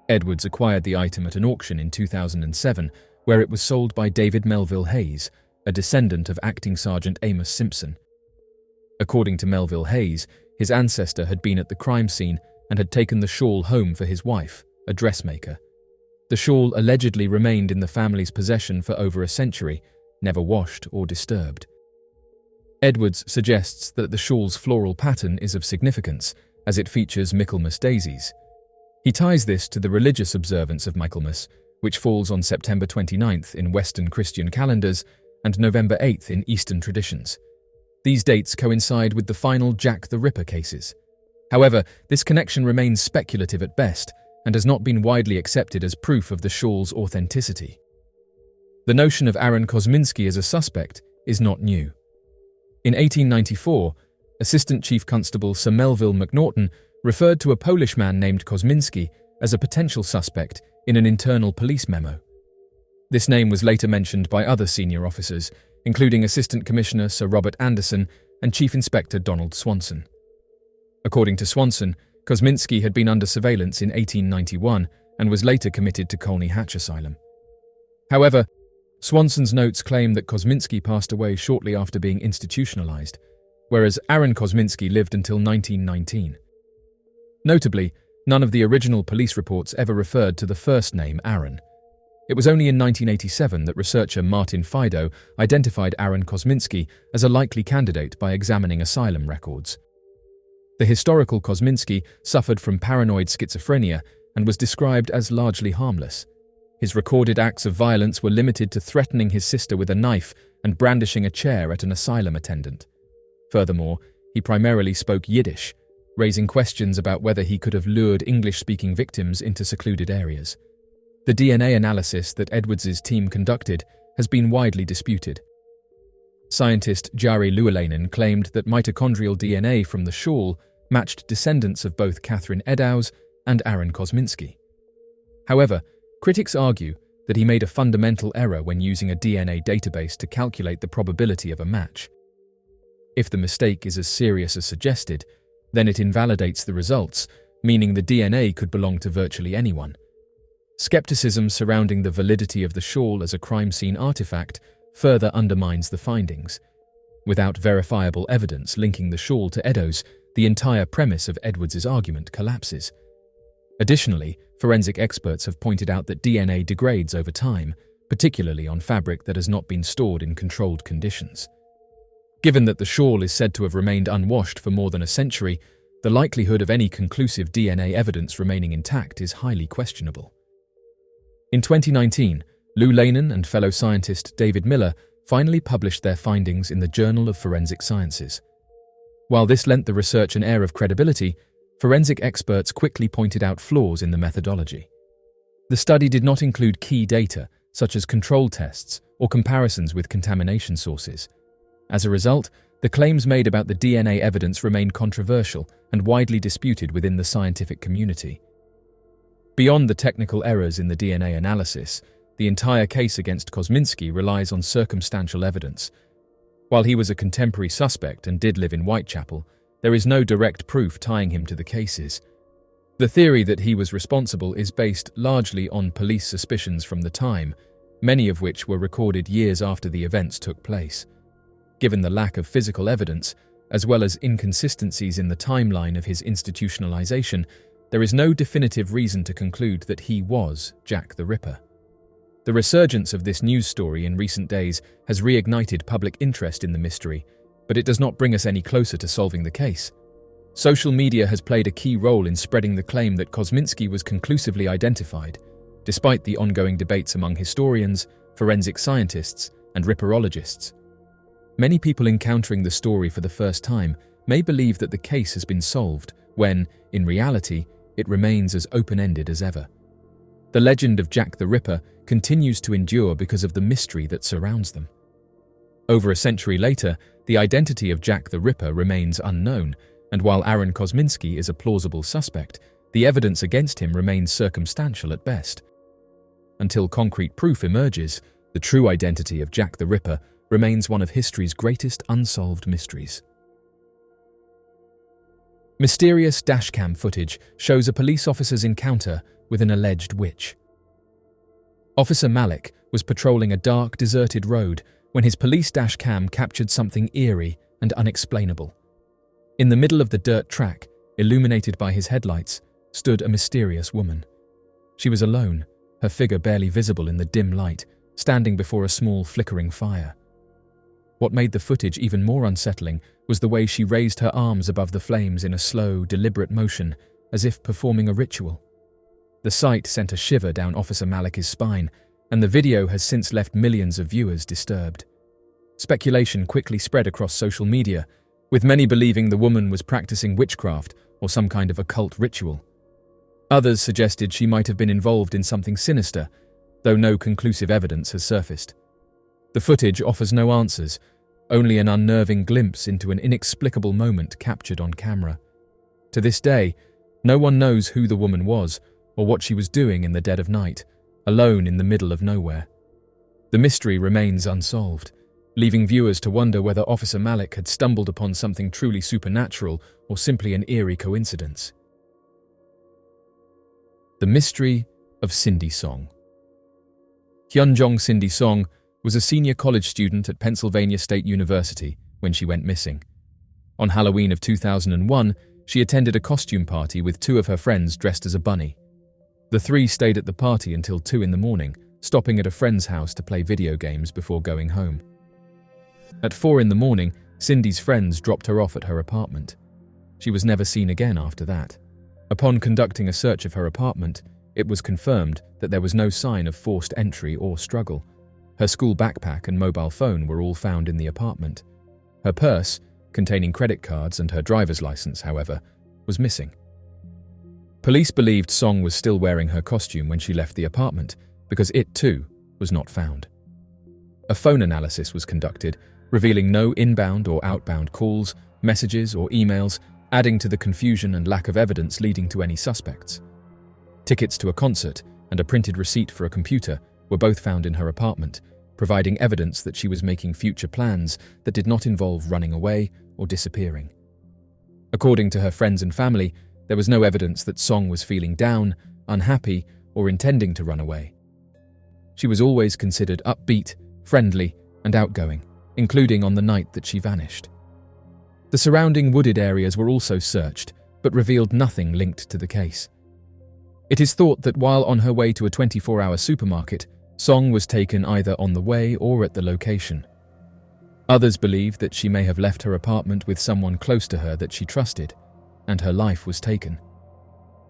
Edwards acquired the item at an auction in 2007, where it was sold by David Melville Hayes, a descendant of Acting Sergeant Amos Simpson. According to Melville Hayes, his ancestor had been at the crime scene and had taken the shawl home for his wife, a dressmaker. The shawl allegedly remained in the family's possession for over a century, never washed or disturbed. Edwards suggests that the shawl's floral pattern is of significance, as it features Michaelmas daisies. He ties this to the religious observance of Michaelmas, which falls on September 29th in Western Christian calendars and November 8th in Eastern traditions. These dates coincide with the final Jack the Ripper cases. However, this connection remains speculative at best and has not been widely accepted as proof of the shawl's authenticity. The notion of Aaron Kosminski as a suspect is not new. In 1894, Assistant Chief Constable Sir Melville Macnaughton referred to a Polish man named Kosminski as a potential suspect in an internal police memo. This name was later mentioned by other senior officers, including Assistant Commissioner Sir Robert Anderson and Chief Inspector Donald Swanson. According to Swanson, Kosminski had been under surveillance in 1891 and was later committed to Colney Hatch Asylum. However, Swanson's notes claim that Kosminski passed away shortly after being institutionalized, whereas Aaron Kosminski lived until 1919. Notably, none of the original police reports ever referred to the first name Aaron. It was only in 1987 that researcher Martin Fido identified Aaron Kosminski as a likely candidate by examining asylum records. The historical Kosminski suffered from paranoid schizophrenia and was described as largely harmless. His recorded acts of violence were limited to threatening his sister with a knife and brandishing a chair at an asylum attendant. Furthermore, he primarily spoke Yiddish, raising questions about whether he could have lured English-speaking victims into secluded areas. The DNA analysis that Edwards' team conducted has been widely disputed. Scientist Jari Luolainen claimed that mitochondrial DNA from the shawl matched descendants of both Catherine Eddowes and Aaron Kosminski. However, critics argue that he made a fundamental error when using a DNA database to calculate the probability of a match. If the mistake is as serious as suggested, then it invalidates the results, meaning the DNA could belong to virtually anyone. Skepticism surrounding the validity of the shawl as a crime scene artifact further undermines the findings. Without verifiable evidence linking the shawl to Eddowes, the entire premise of Edwards' argument collapses. Additionally, forensic experts have pointed out that DNA degrades over time, particularly on fabric that has not been stored in controlled conditions. Given that the shawl is said to have remained unwashed for more than a century, the likelihood of any conclusive DNA evidence remaining intact is highly questionable. In 2019, Luolainen and fellow scientist David Miller finally published their findings in the Journal of Forensic Sciences. While this lent the research an air of credibility, forensic experts quickly pointed out flaws in the methodology. The study did not include key data, such as control tests or comparisons with contamination sources. As a result, the claims made about the DNA evidence remained controversial and widely disputed within the scientific community. Beyond the technical errors in the DNA analysis, the entire case against Kosminski relies on circumstantial evidence. While he was a contemporary suspect and did live in Whitechapel, there is no direct proof tying him to the cases. The theory that he was responsible is based largely on police suspicions from the time, many of which were recorded years after the events took place. Given the lack of physical evidence, as well as inconsistencies in the timeline of his institutionalization, there is no definitive reason to conclude that he was Jack the Ripper. The resurgence of this news story in recent days has reignited public interest in the mystery, but it does not bring us any closer to solving the case. Social media has played a key role in spreading the claim that Kosminski was conclusively identified, despite the ongoing debates among historians, forensic scientists, and ripperologists. Many people encountering the story for the first time may believe that the case has been solved, when, in reality, it remains as open-ended as ever. The legend of Jack the Ripper continues to endure because of the mystery that surrounds them. Over a century later, the identity of Jack the Ripper remains unknown, and while Aaron Kosminski is a plausible suspect, the evidence against him remains circumstantial at best. Until concrete proof emerges, the true identity of Jack the Ripper remains one of history's greatest unsolved mysteries. Mysterious dashcam footage shows a police officer's encounter with an alleged witch. Officer Malik was patrolling a dark, deserted road when his police dashcam captured something eerie and unexplainable. In the middle of the dirt track, illuminated by his headlights, stood a mysterious woman. She was alone, her figure barely visible in the dim light, standing before a small flickering fire. What made the footage even more unsettling was the way she raised her arms above the flames in a slow, deliberate motion, as if performing a ritual. The sight sent a shiver down Officer Malik's spine, and the video has since left millions of viewers disturbed. Speculation quickly spread across social media, with many believing the woman was practicing witchcraft or some kind of occult ritual. Others suggested she might have been involved in something sinister, though no conclusive evidence has surfaced. The footage offers no answers, only an unnerving glimpse into an inexplicable moment captured on camera. To this day, no one knows who the woman was or what she was doing in the dead of night, alone in the middle of nowhere. The mystery remains unsolved, leaving viewers to wonder whether Officer Malik had stumbled upon something truly supernatural or simply an eerie coincidence. The mystery of Cindy Song. Hyunjong Cindy Song was a senior college student at Pennsylvania State University when she went missing. On Halloween of 2001, she attended a costume party with two of her friends dressed as a bunny. The three stayed at the party until 2 a.m, stopping at a friend's house to play video games before going home. At 4 a.m, Cindy's friends dropped her off at her apartment. She was never seen again after that. Upon conducting a search of her apartment, it was confirmed that there was no sign of forced entry or struggle. Her school backpack and mobile phone were all found in the apartment. Her purse, containing credit cards and her driver's license, however, was missing. Police believed Song was still wearing her costume when she left the apartment because it, too, was not found. A phone analysis was conducted, revealing no inbound or outbound calls, messages, or emails, adding to the confusion and lack of evidence leading to any suspects. Tickets to a concert and a printed receipt for a computer were both found in her apartment, providing evidence that she was making future plans that did not involve running away or disappearing. According to her friends and family, there was no evidence that Song was feeling down, unhappy, or intending to run away. She was always considered upbeat, friendly, and outgoing, including on the night that she vanished. The surrounding wooded areas were also searched, but revealed nothing linked to the case. It is thought that while on her way to a 24-hour supermarket, Song was taken either on the way or at the location. Others believe that she may have left her apartment with someone close to her that she trusted, and her life was taken.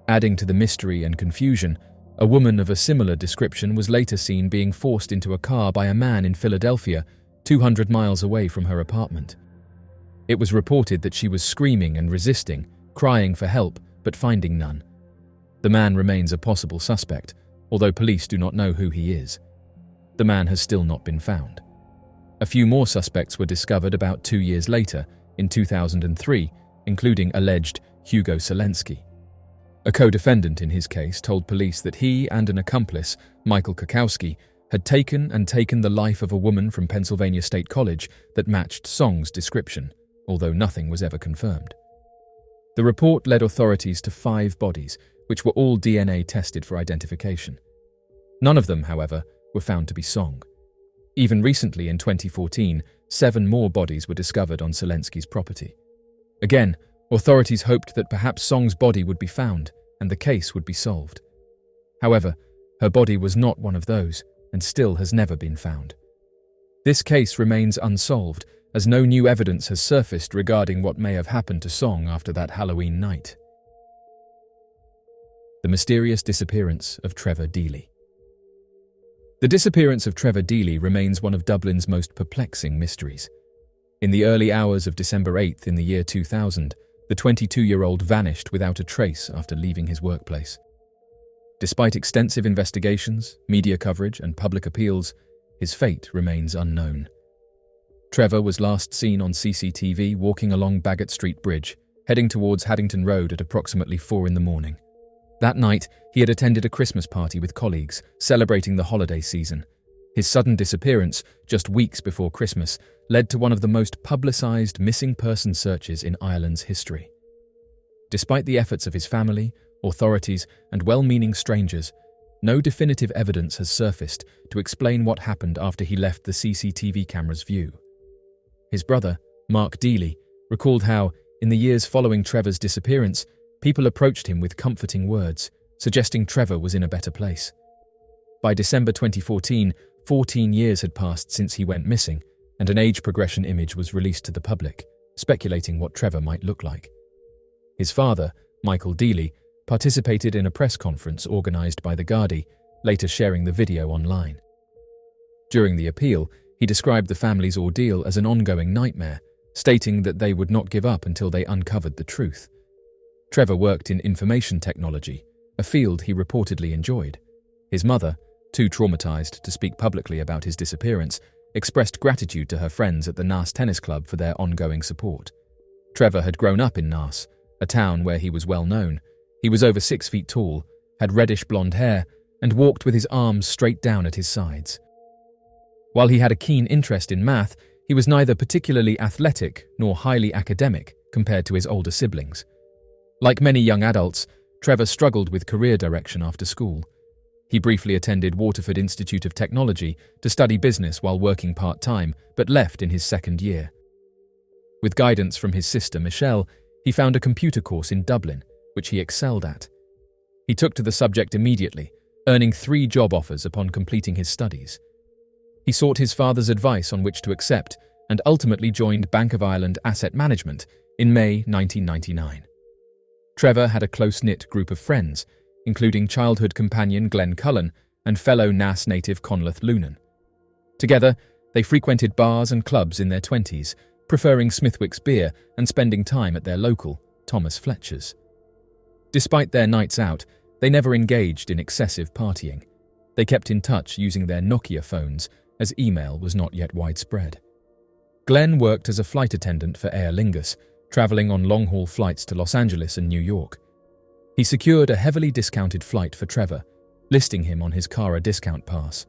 Adding to the mystery and confusion, a woman of a similar description was later seen being forced into a car by a man in Philadelphia, 200 miles away from her apartment. It was reported that she was screaming and resisting, crying for help, but finding none. The man remains a possible suspect, although police do not know who he is. The man has still not been found. A few more suspects were discovered about 2 years later, in 2003, including alleged Hugo Selensky. A co-defendant in his case told police that he and an accomplice, Michael Kakowski, had taken the life of a woman from Pennsylvania State College that matched Song's description, although nothing was ever confirmed. The report led authorities to 5 bodies, which were all DNA tested for identification. None of them, however, were found to be Song. Even recently, in 2014, 7 more bodies were discovered on Selensky's property. Again, authorities hoped that perhaps Song's body would be found and the case would be solved. However, her body was not one of those and still has never been found. This case remains unsolved as no new evidence has surfaced regarding what may have happened to Song after that Halloween night. The mysterious disappearance of Trevor Deely. The disappearance of Trevor Deely remains one of Dublin's most perplexing mysteries. In the early hours of December 8th in the year 2000, the 22-year-old vanished without a trace after leaving his workplace. Despite extensive investigations, media coverage, and public appeals, his fate remains unknown. Trevor was last seen on CCTV walking along Baggot Street Bridge, heading towards Haddington Road at approximately 4 a.m. That night, he had attended a Christmas party with colleagues, celebrating the holiday season. His sudden disappearance, just weeks before Christmas, led to one of the most publicised missing person searches in Ireland's history. Despite the efforts of his family, authorities, and well-meaning strangers, no definitive evidence has surfaced to explain what happened after he left the CCTV camera's view. His brother, Mark Deely, recalled how, in the years following Trevor's disappearance, people approached him with comforting words, suggesting Trevor was in a better place. By December 2014, 14 years had passed since he went missing, and an age progression image was released to the public, speculating what Trevor might look like. His father, Michael Deely, participated in a press conference organised by the Gardaí, later sharing the video online. During the appeal, he described the family's ordeal as an ongoing nightmare, stating that they would not give up until they uncovered the truth. Trevor worked in information technology, a field he reportedly enjoyed. His mother, too traumatised to speak publicly about his disappearance, expressed gratitude to her friends at the Naas Tennis Club for their ongoing support. Trevor had grown up in Naas, a town where he was well known. He was over 6 feet tall, had reddish blonde hair, and walked with his arms straight down at his sides. While he had a keen interest in math, he was neither particularly athletic nor highly academic compared to his older siblings. Like many young adults, Trevor struggled with career direction after school. He briefly attended Waterford Institute of Technology to study business while working part-time, but left in his second year. With guidance from his sister Michelle, he found a computer course in Dublin, which he excelled at. He took to the subject immediately, earning 3 job offers upon completing his studies. He sought his father's advice on which to accept and ultimately joined Bank of Ireland Asset Management in May 1999. Trevor had a close-knit group of friends, including childhood companion Glenn Cullen and fellow Naas native Conleth Lunan. Together, they frequented bars and clubs in their 20s, preferring Smithwick's beer and spending time at their local, Thomas Fletcher's. Despite their nights out, they never engaged in excessive partying. They kept in touch using their Nokia phones, as email was not yet widespread. Glenn worked as a flight attendant for Aer Lingus, travelling on long-haul flights to Los Angeles and New York. He secured a heavily discounted flight for Trevor, listing him on his Cara discount pass.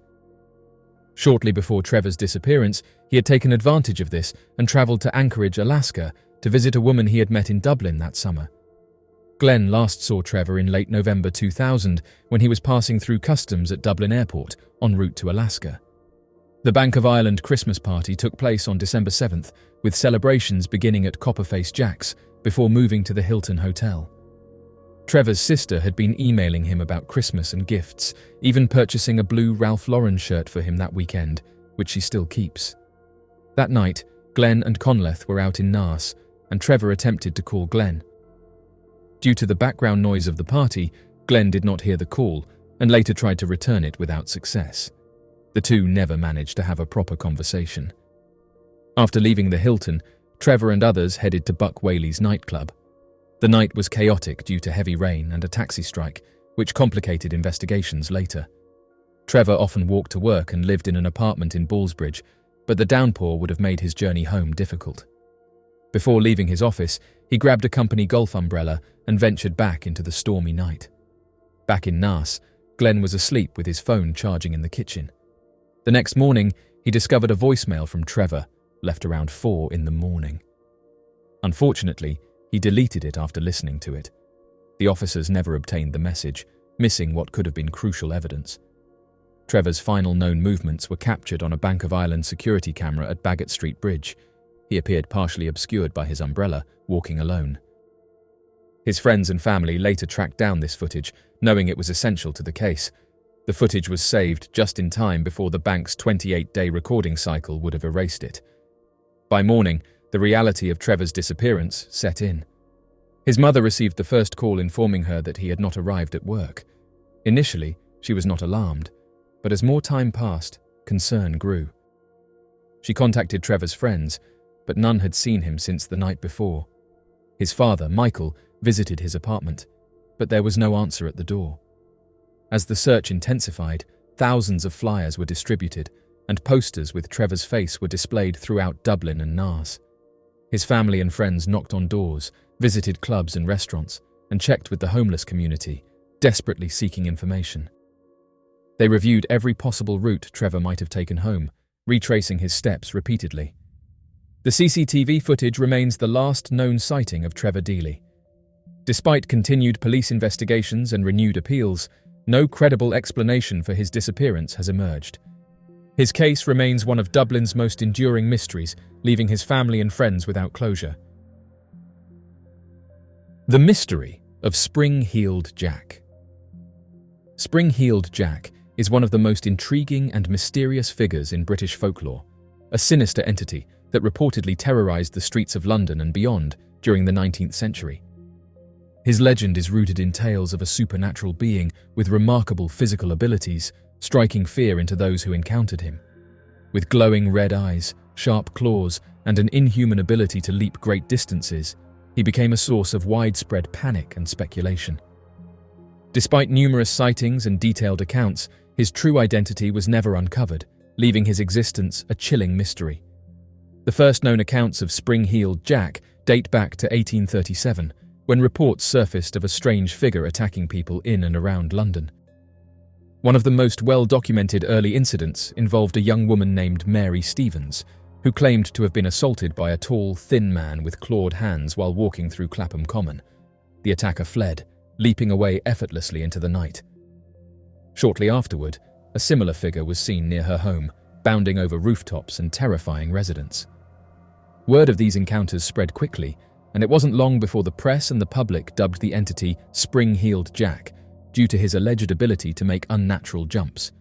Shortly before Trevor's disappearance, he had taken advantage of this and travelled to Anchorage, Alaska, to visit a woman he had met in Dublin that summer. Glenn last saw Trevor in late November 2000 when he was passing through customs at Dublin Airport, en route to Alaska. The Bank of Ireland Christmas party took place on December 7th, with celebrations beginning at Copperface Jack's before moving to the Hilton Hotel. Trevor's sister had been emailing him about Christmas and gifts, even purchasing a blue Ralph Lauren shirt for him that weekend, which she still keeps. That night, Glenn and Conleth were out in Naas, and Trevor attempted to call Glenn. Due to the background noise of the party, Glenn did not hear the call and later tried to return it without success. The two never managed to have a proper conversation. After leaving the Hilton, Trevor and others headed to Buck Whaley's nightclub. The night was chaotic due to heavy rain and a taxi strike, which complicated investigations later. Trevor often walked to work and lived in an apartment in Ballsbridge, but the downpour would have made his journey home difficult. Before leaving his office, he grabbed a company golf umbrella and ventured back into the stormy night. Back in Naas, Glenn was asleep with his phone charging in the kitchen. The next morning, he discovered a voicemail from Trevor, left around 4 a.m. Unfortunately, he deleted it after listening to it. The officers never obtained the message, missing what could have been crucial evidence. Trevor's final known movements were captured on a Bank of Ireland security camera at Baggot Street Bridge. He appeared partially obscured by his umbrella, walking alone. His friends and family later tracked down this footage, knowing it was essential to the case. The footage was saved just in time before the bank's 28-day recording cycle would have erased it. By morning, the reality of Trevor's disappearance set in. His mother received the first call informing her that he had not arrived at work. Initially, she was not alarmed, but as more time passed, concern grew. She contacted Trevor's friends, but none had seen him since the night before. His father, Michael, visited his apartment, but there was no answer at the door. As the search intensified, thousands of flyers were distributed, and posters with Trevor's face were displayed throughout Dublin and Naas. His family and friends knocked on doors, visited clubs and restaurants, and checked with the homeless community, desperately seeking information. They reviewed every possible route Trevor might have taken home, retracing his steps repeatedly. The CCTV footage remains the last known sighting of Trevor Deely. Despite continued police investigations and renewed appeals, no credible explanation for his disappearance has emerged. His case remains one of Dublin's most enduring mysteries, leaving his family and friends without closure. The mystery of Spring-Heeled Jack. Spring-Heeled Jack is one of the most intriguing and mysterious figures in British folklore, a sinister entity that reportedly terrorized the streets of London and beyond during the 19th century. His legend is rooted in tales of a supernatural being with remarkable physical abilities, striking fear into those who encountered him. With glowing red eyes, sharp claws, and an inhuman ability to leap great distances, he became a source of widespread panic and speculation. Despite numerous sightings and detailed accounts, his true identity was never uncovered, leaving his existence a chilling mystery. The first known accounts of Spring-Heeled Jack date back to 1837, when reports surfaced of a strange figure attacking people in and around London. One of the most well-documented early incidents involved a young woman named Mary Stevens, who claimed to have been assaulted by a tall, thin man with clawed hands while walking through Clapham Common. The attacker fled, leaping away effortlessly into the night. Shortly afterward, a similar figure was seen near her home, bounding over rooftops and terrifying residents. Word of these encounters spread quickly, and it wasn't long before the press and the public dubbed the entity Spring-Heeled Jack, due to his alleged ability to make unnatural jumps.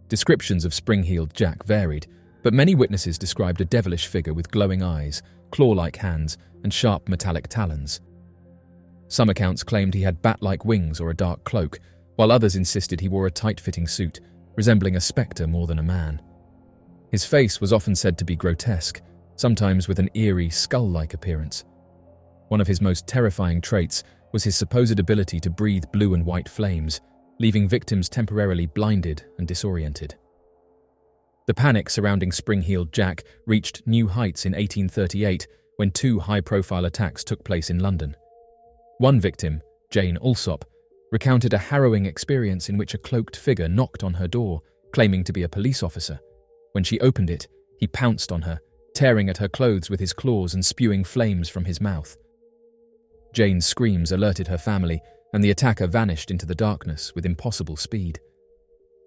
Descriptions of Spring-Heeled Jack varied, but many witnesses described a devilish figure with glowing eyes, claw-like hands, and sharp metallic talons. Some accounts claimed he had bat-like wings or a dark cloak, while others insisted he wore a tight-fitting suit, resembling a spectre more than a man. His face was often said to be grotesque, sometimes with an eerie, skull-like appearance. One of his most terrifying traits was his supposed ability to breathe blue and white flames, leaving victims temporarily blinded and disoriented. The panic surrounding Spring-Heeled Jack reached new heights in 1838 when two high-profile attacks took place in London. One victim, Jane Alsop, recounted a harrowing experience in which a cloaked figure knocked on her door, claiming to be a police officer. When she opened it, he pounced on her, tearing at her clothes with his claws and spewing flames from his mouth. Jane's screams alerted her family, and the attacker vanished into the darkness with impossible speed.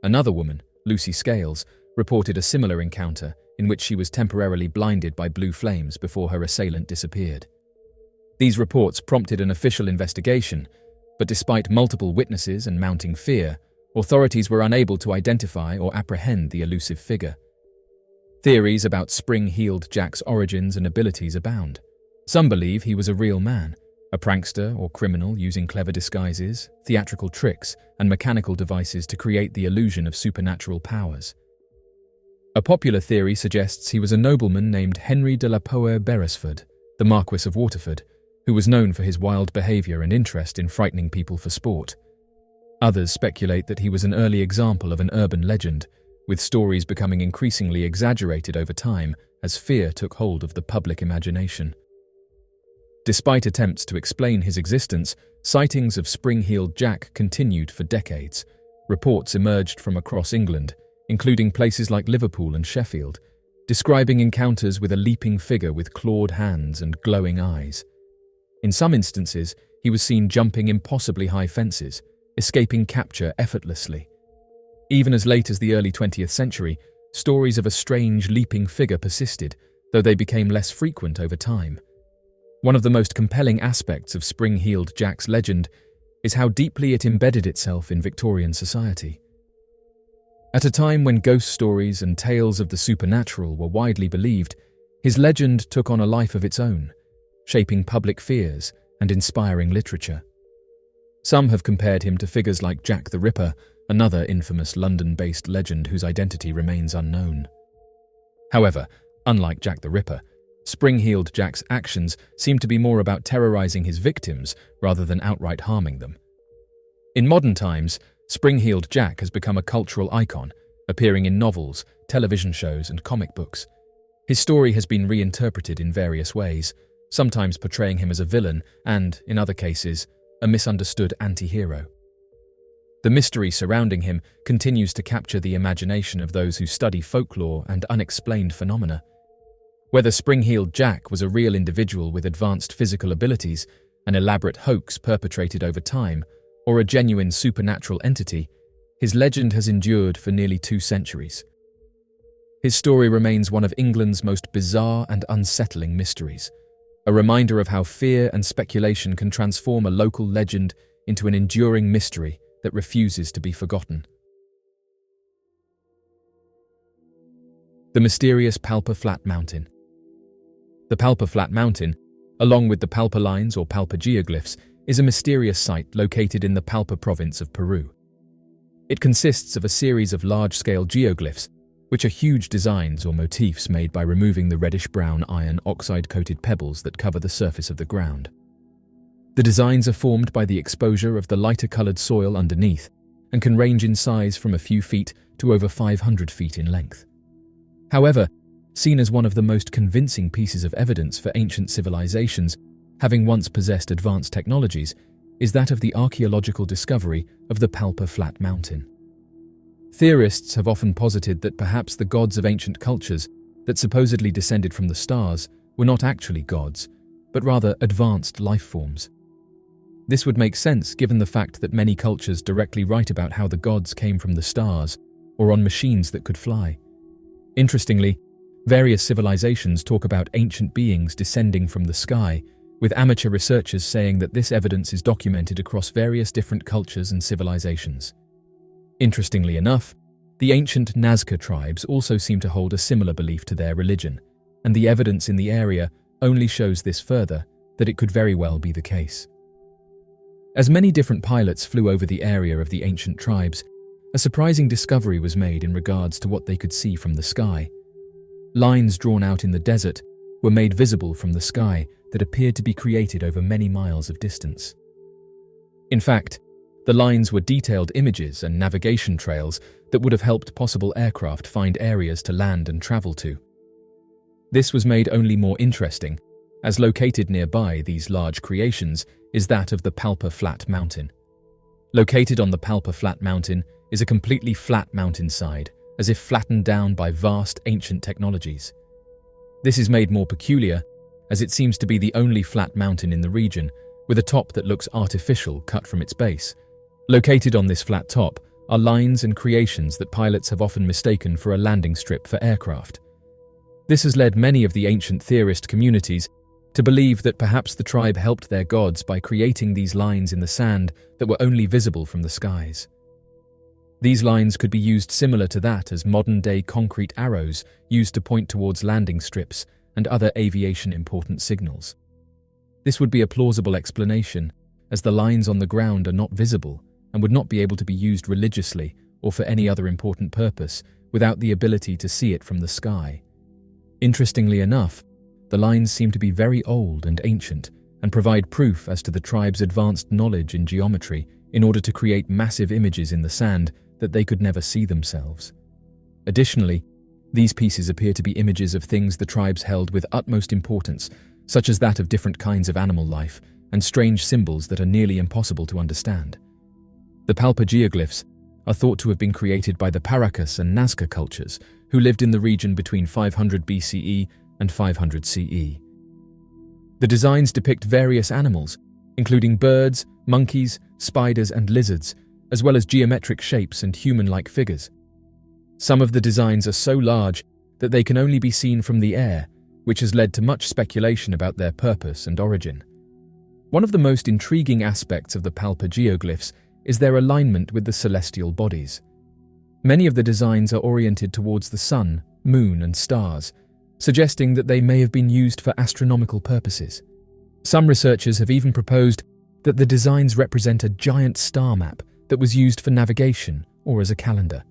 Another woman, Lucy Scales, reported a similar encounter in which she was temporarily blinded by blue flames before her assailant disappeared. These reports prompted an official investigation, but despite multiple witnesses and mounting fear, authorities were unable to identify or apprehend the elusive figure. Theories about Spring-Heeled Jack's origins and abilities abound. Some believe he was a real man, a prankster or criminal using clever disguises, theatrical tricks, and mechanical devices to create the illusion of supernatural powers. A popular theory suggests he was a nobleman named Henry de la Poer Beresford, the Marquis of Waterford, who was known for his wild behaviour and interest in frightening people for sport. Others speculate that he was an early example of an urban legend, with stories becoming increasingly exaggerated over time as fear took hold of the public imagination. Despite attempts to explain his existence, sightings of Spring-Heeled Jack continued for decades. Reports emerged from across England, including places like Liverpool and Sheffield, describing encounters with a leaping figure with clawed hands and glowing eyes. In some instances, he was seen jumping impossibly high fences, escaping capture effortlessly. Even as late as the early 20th century, stories of a strange leaping figure persisted, though they became less frequent over time. One of the most compelling aspects of Spring-Heeled Jack's legend is how deeply it embedded itself in Victorian society. At a time when ghost stories and tales of the supernatural were widely believed, His legend took on a life of its own, shaping public fears and inspiring literature. Some have compared him to figures like Jack the Ripper, another infamous London-based legend whose identity remains unknown. However, unlike Jack the Ripper, Spring-Heeled Jack's actions seem to be more about terrorizing his victims rather than outright harming them. In modern times, Spring-Heeled Jack has become a cultural icon, appearing in novels, television shows, and comic books. His story has been reinterpreted in various ways, sometimes portraying him as a villain and, in other cases, a misunderstood anti-hero. The mystery surrounding him continues to capture the imagination of those who study folklore and unexplained phenomena. Whether Spring-Heeled Jack was a real individual with advanced physical abilities, an elaborate hoax perpetrated over time, or a genuine supernatural entity, his legend has endured for nearly 2 centuries. His story remains one of England's most bizarre and unsettling mysteries, a reminder of how fear and speculation can transform a local legend into an enduring mystery that refuses to be forgotten. The mysterious Palpa Flat Mountain. The Palpa Flat Mountain, along with the Palpa lines or Palpa geoglyphs, is a mysterious site located in the Palpa province of Peru. It consists of a series of large-scale geoglyphs, which are huge designs or motifs made by removing the reddish-brown iron oxide-coated pebbles that cover the surface of the ground. The designs are formed by the exposure of the lighter-coloured soil underneath and can range in size from a few feet to over 500 feet in length. However, seen as one of the most convincing pieces of evidence for ancient civilizations, having once possessed advanced technologies, is that of the archaeological discovery of the Palpa Flat Mountain. Theorists have often posited that perhaps the gods of ancient cultures that supposedly descended from the stars were not actually gods, but rather advanced life forms. This would make sense given the fact that many cultures directly write about how the gods came from the stars or on machines that could fly. Interestingly, various civilizations talk about ancient beings descending from the sky, with amateur researchers saying that this evidence is documented across various different cultures and civilizations. Interestingly enough, the ancient Nazca tribes also seem to hold a similar belief to their religion, and the evidence in the area only shows this further, that it could very well be the case. As many different pilots flew over the area of the ancient tribes, a surprising discovery was made in regards to what they could see from the sky. Lines drawn out in the desert were made visible from the sky that appeared to be created over many miles of distance. In fact, the lines were detailed images and navigation trails that would have helped possible aircraft find areas to land and travel to. This was made only more interesting, as located nearby these large creations is that of the Palpa Flat Mountain. Located on the Palpa Flat Mountain is a completely flat mountainside, as if flattened down by vast ancient technologies. This is made more peculiar, as it seems to be the only flat mountain in the region, with a top that looks artificial cut from its base. Located on this flat top are lines and creations that pilots have often mistaken for a landing strip for aircraft. This has led many of the ancient theorist communities to believe that perhaps the tribe helped their gods by creating these lines in the sand that were only visible from the skies. These lines could be used similar to that as modern-day concrete arrows used to point towards landing strips and other aviation important signals. This would be a plausible explanation, as the lines on the ground are not visible and would not be able to be used religiously or for any other important purpose without the ability to see it from the sky. Interestingly enough, the lines seem to be very old and ancient and provide proof as to the tribe's advanced knowledge in geometry in order to create massive images in the sand that they could never see themselves. Additionally, these pieces appear to be images of things the tribes held with utmost importance, such as that of different kinds of animal life and strange symbols that are nearly impossible to understand. The Palpa geoglyphs are thought to have been created by the Paracas and Nazca cultures, who lived in the region between 500 BCE and 500 CE. The designs depict various animals, including birds, monkeys, spiders, and lizards, as well as geometric shapes and human-like figures. Some of the designs are so large that they can only be seen from the air, which has led to much speculation about their purpose and origin. One of the most intriguing aspects of the Palpa geoglyphs is their alignment with the celestial bodies. Many of the designs are oriented towards the sun, moon, and stars, suggesting that they may have been used for astronomical purposes. Some researchers have even proposed that the designs represent a giant star map that was used for navigation or as a calendar.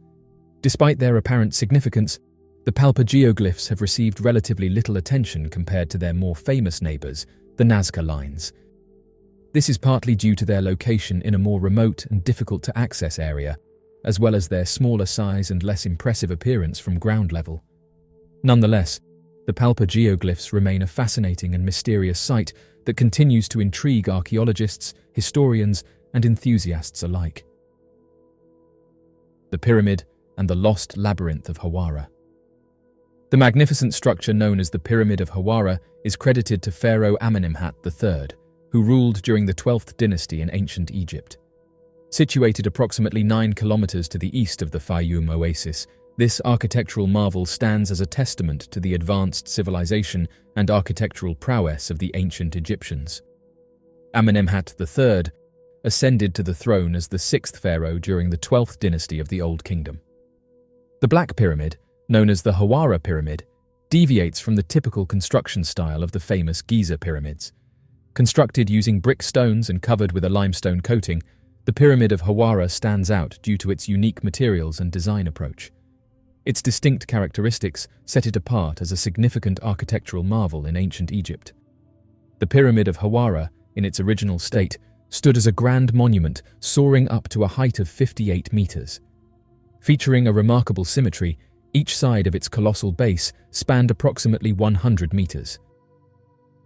Despite their apparent significance, the Palpa geoglyphs have received relatively little attention compared to their more famous neighbours, the Nazca lines. This is partly due to their location in a more remote and difficult-to-access area, as well as their smaller size and less impressive appearance from ground level. Nonetheless, the Palpa geoglyphs remain a fascinating and mysterious sight that continues to intrigue archaeologists, historians, and enthusiasts alike. The Pyramid and the Lost Labyrinth of Hawara. The magnificent structure known as the Pyramid of Hawara is credited to Pharaoh Amenemhat III, who ruled during the 12th dynasty in ancient Egypt. Situated approximately 9 kilometers to the east of the Fayum oasis, this architectural marvel stands as a testament to the advanced civilization and architectural prowess of the ancient Egyptians. Amenemhat III ascended to the throne as the 6th pharaoh during the 12th dynasty of the Old Kingdom. The Black Pyramid, known as the Hawara Pyramid, deviates from the typical construction style of the famous Giza pyramids. Constructed using brick stones and covered with a limestone coating, the Pyramid of Hawara stands out due to its unique materials and design approach. Its distinct characteristics set it apart as a significant architectural marvel in ancient Egypt. The Pyramid of Hawara, in its original state, stood as a grand monument soaring up to a height of 58 meters. Featuring a remarkable symmetry, each side of its colossal base spanned approximately 100 meters.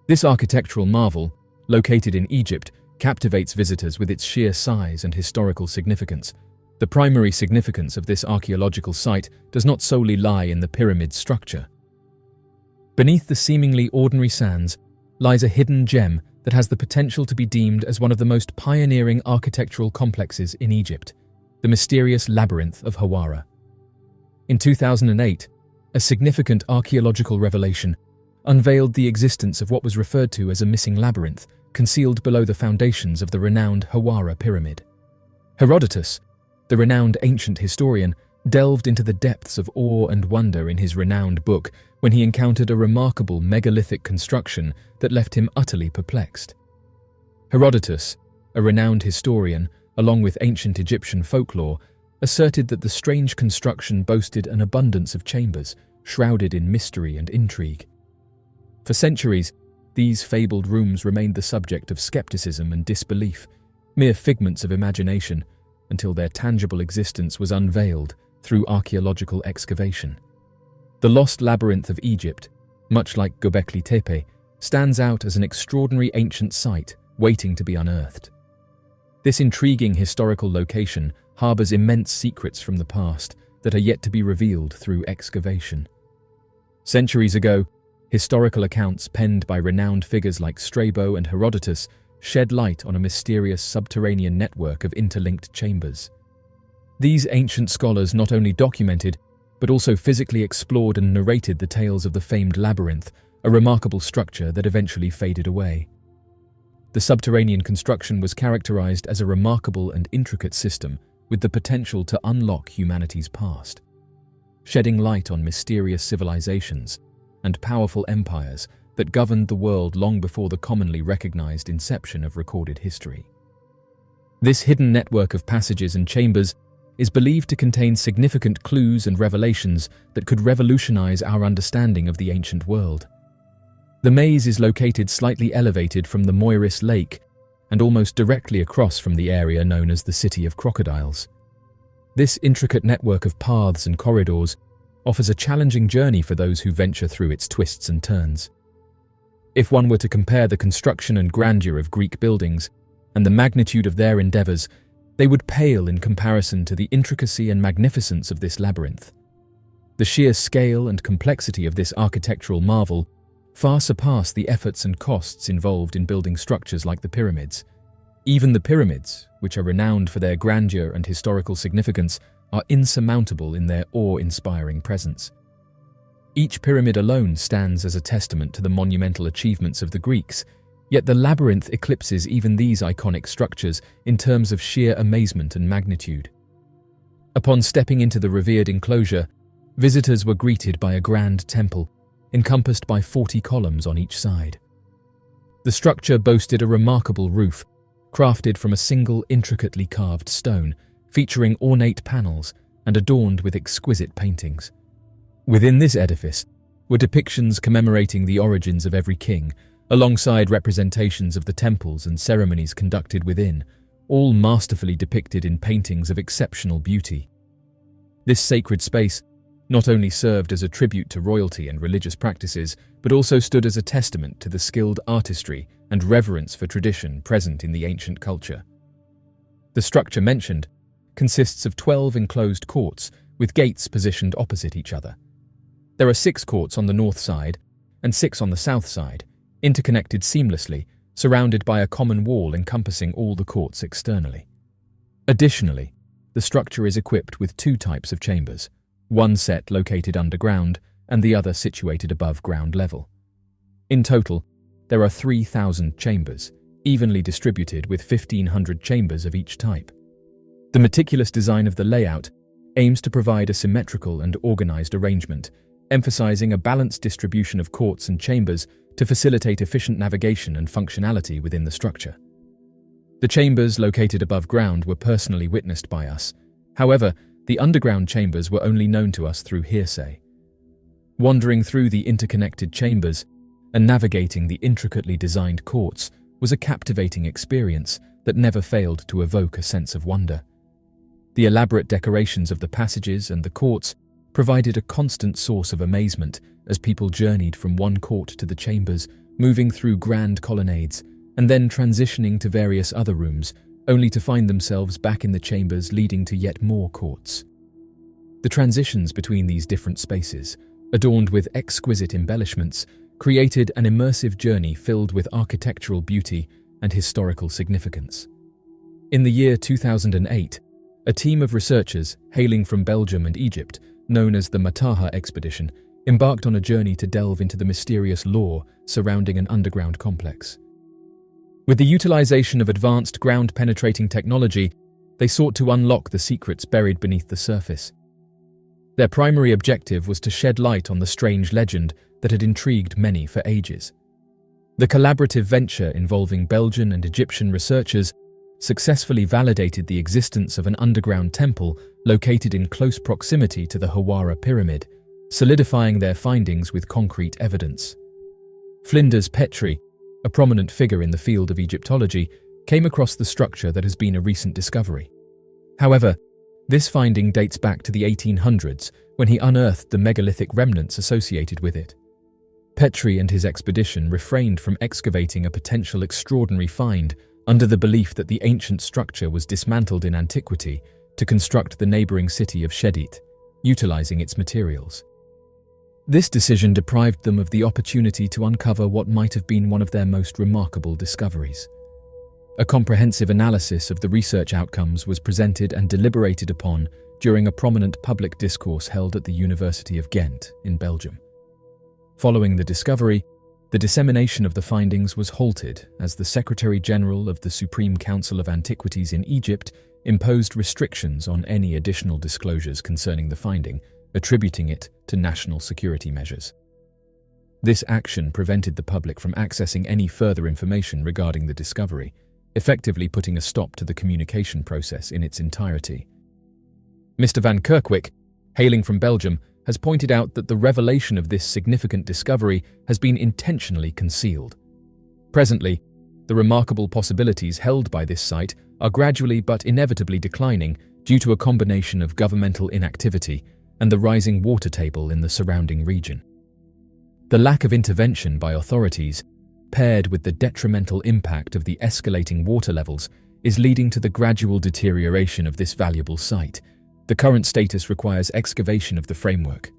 This architectural marvel, located in Egypt, captivates visitors with its sheer size and historical significance. The primary significance of this archaeological site does not solely lie in the pyramid's structure. Beneath the seemingly ordinary sands lies a hidden gem that has the potential to be deemed as one of the most pioneering architectural complexes in Egypt, the mysterious labyrinth of Hawara. In 2008, a significant archaeological revelation unveiled the existence of what was referred to as a missing labyrinth concealed below the foundations of the renowned Hawara pyramid. Herodotus, the renowned ancient historian, delved into the depths of awe and wonder in his renowned book when he encountered a remarkable megalithic construction that left him utterly perplexed. Herodotus, a renowned historian, along with ancient Egyptian folklore, asserted that the strange construction boasted an abundance of chambers, shrouded in mystery and intrigue. For centuries, these fabled rooms remained the subject of skepticism and disbelief, mere figments of imagination, until their tangible existence was unveiled through archaeological excavation. The lost labyrinth of Egypt, much like Göbekli Tepe, stands out as an extraordinary ancient site waiting to be unearthed. This intriguing historical location harbors immense secrets from the past that are yet to be revealed through excavation. Centuries ago, historical accounts penned by renowned figures like Strabo and Herodotus shed light on a mysterious subterranean network of interlinked chambers. These ancient scholars not only documented, but also physically explored and narrated the tales of the famed labyrinth, a remarkable structure that eventually faded away. The subterranean construction was characterized as a remarkable and intricate system with the potential to unlock humanity's past, shedding light on mysterious civilizations and powerful empires that governed the world long before the commonly recognized inception of recorded history. This hidden network of passages and chambers is believed to contain significant clues and revelations that could revolutionize our understanding of the ancient world. The maze is located slightly elevated from the Moiris Lake and almost directly across from the area known as the City of Crocodiles. This intricate network of paths and corridors offers a challenging journey for those who venture through its twists and turns. If one were to compare the construction and grandeur of Greek buildings and the magnitude of their endeavors, they would pale in comparison to the intricacy and magnificence of this labyrinth. The sheer scale and complexity of this architectural marvel far surpass the efforts and costs involved in building structures like the pyramids. Even the pyramids, which are renowned for their grandeur and historical significance, are insurmountable in their awe-inspiring presence. Each pyramid alone stands as a testament to the monumental achievements of the Greeks, yet the labyrinth eclipses even these iconic structures in terms of sheer amazement and magnitude. Upon stepping into the revered enclosure, visitors were greeted by a grand temple, encompassed by 40 columns on each side. The structure boasted a remarkable roof, crafted from a single intricately carved stone, featuring ornate panels and adorned with exquisite paintings. Within this edifice were depictions commemorating the origins of every king, alongside representations of the temples and ceremonies conducted within, all masterfully depicted in paintings of exceptional beauty. This sacred space not only served as a tribute to royalty and religious practices, but also stood as a testament to the skilled artistry and reverence for tradition present in the ancient culture. The structure mentioned consists of 12 enclosed courts with gates positioned opposite each other. There are 6 courts on the north side and 6 on the south side, interconnected seamlessly, surrounded by a common wall encompassing all the courts externally. Additionally, the structure is equipped with 2 types of chambers, one set located underground and the other situated above ground level. In total, there are 3,000 chambers, evenly distributed with 1,500 chambers of each type. The meticulous design of the layout aims to provide a symmetrical and organized arrangement, emphasizing a balanced distribution of courts and chambers to facilitate efficient navigation and functionality within the structure. The chambers located above ground were personally witnessed by us. However, the underground chambers were only known to us through hearsay. Wandering through the interconnected chambers and navigating the intricately designed courts was a captivating experience that never failed to evoke a sense of wonder. The elaborate decorations of the passages and the courts provided a constant source of amazement as people journeyed from one court to the chambers, moving through grand colonnades and then transitioning to various other rooms, only to find themselves back in the chambers leading to yet more courts. The transitions between these different spaces, adorned with exquisite embellishments, created an immersive journey filled with architectural beauty and historical significance. In the year 2008, a team of researchers hailing from Belgium and Egypt, known as the Mataha expedition, embarked on a journey to delve into the mysterious lore surrounding an underground complex. With the utilization of advanced ground-penetrating technology, they sought to unlock the secrets buried beneath the surface. Their primary objective was to shed light on the strange legend that had intrigued many for ages. The collaborative venture involving Belgian and Egyptian researchers successfully validated the existence of an underground temple located in close proximity to the Hawara pyramid, solidifying their findings with concrete evidence. Flinders Petrie, a prominent figure in the field of Egyptology, came across the structure that has been a recent discovery. However, this finding dates back to the 1800s when he unearthed the megalithic remnants associated with it. Petrie and his expedition refrained from excavating a potential extraordinary find under the belief that the ancient structure was dismantled in antiquity to construct the neighboring city of Shedit, utilizing its materials. This decision deprived them of the opportunity to uncover what might have been one of their most remarkable discoveries. A comprehensive analysis of the research outcomes was presented and deliberated upon during a prominent public discourse held at the University of Ghent in Belgium. Following the discovery, the dissemination of the findings was halted as the Secretary-General of the Supreme Council of Antiquities in Egypt imposed restrictions on any additional disclosures concerning the finding, attributing it to national security measures. This action prevented the public from accessing any further information regarding the discovery, effectively putting a stop to the communication process in its entirety. Mr. Van Kerkwijk, hailing from Belgium, has pointed out that the revelation of this significant discovery has been intentionally concealed. Presently, the remarkable possibilities held by this site are gradually but inevitably declining due to a combination of governmental inactivity and the rising water table in the surrounding region. The lack of intervention by authorities, paired with the detrimental impact of the escalating water levels, is leading to the gradual deterioration of this valuable site. The current status requires excavation of the framework.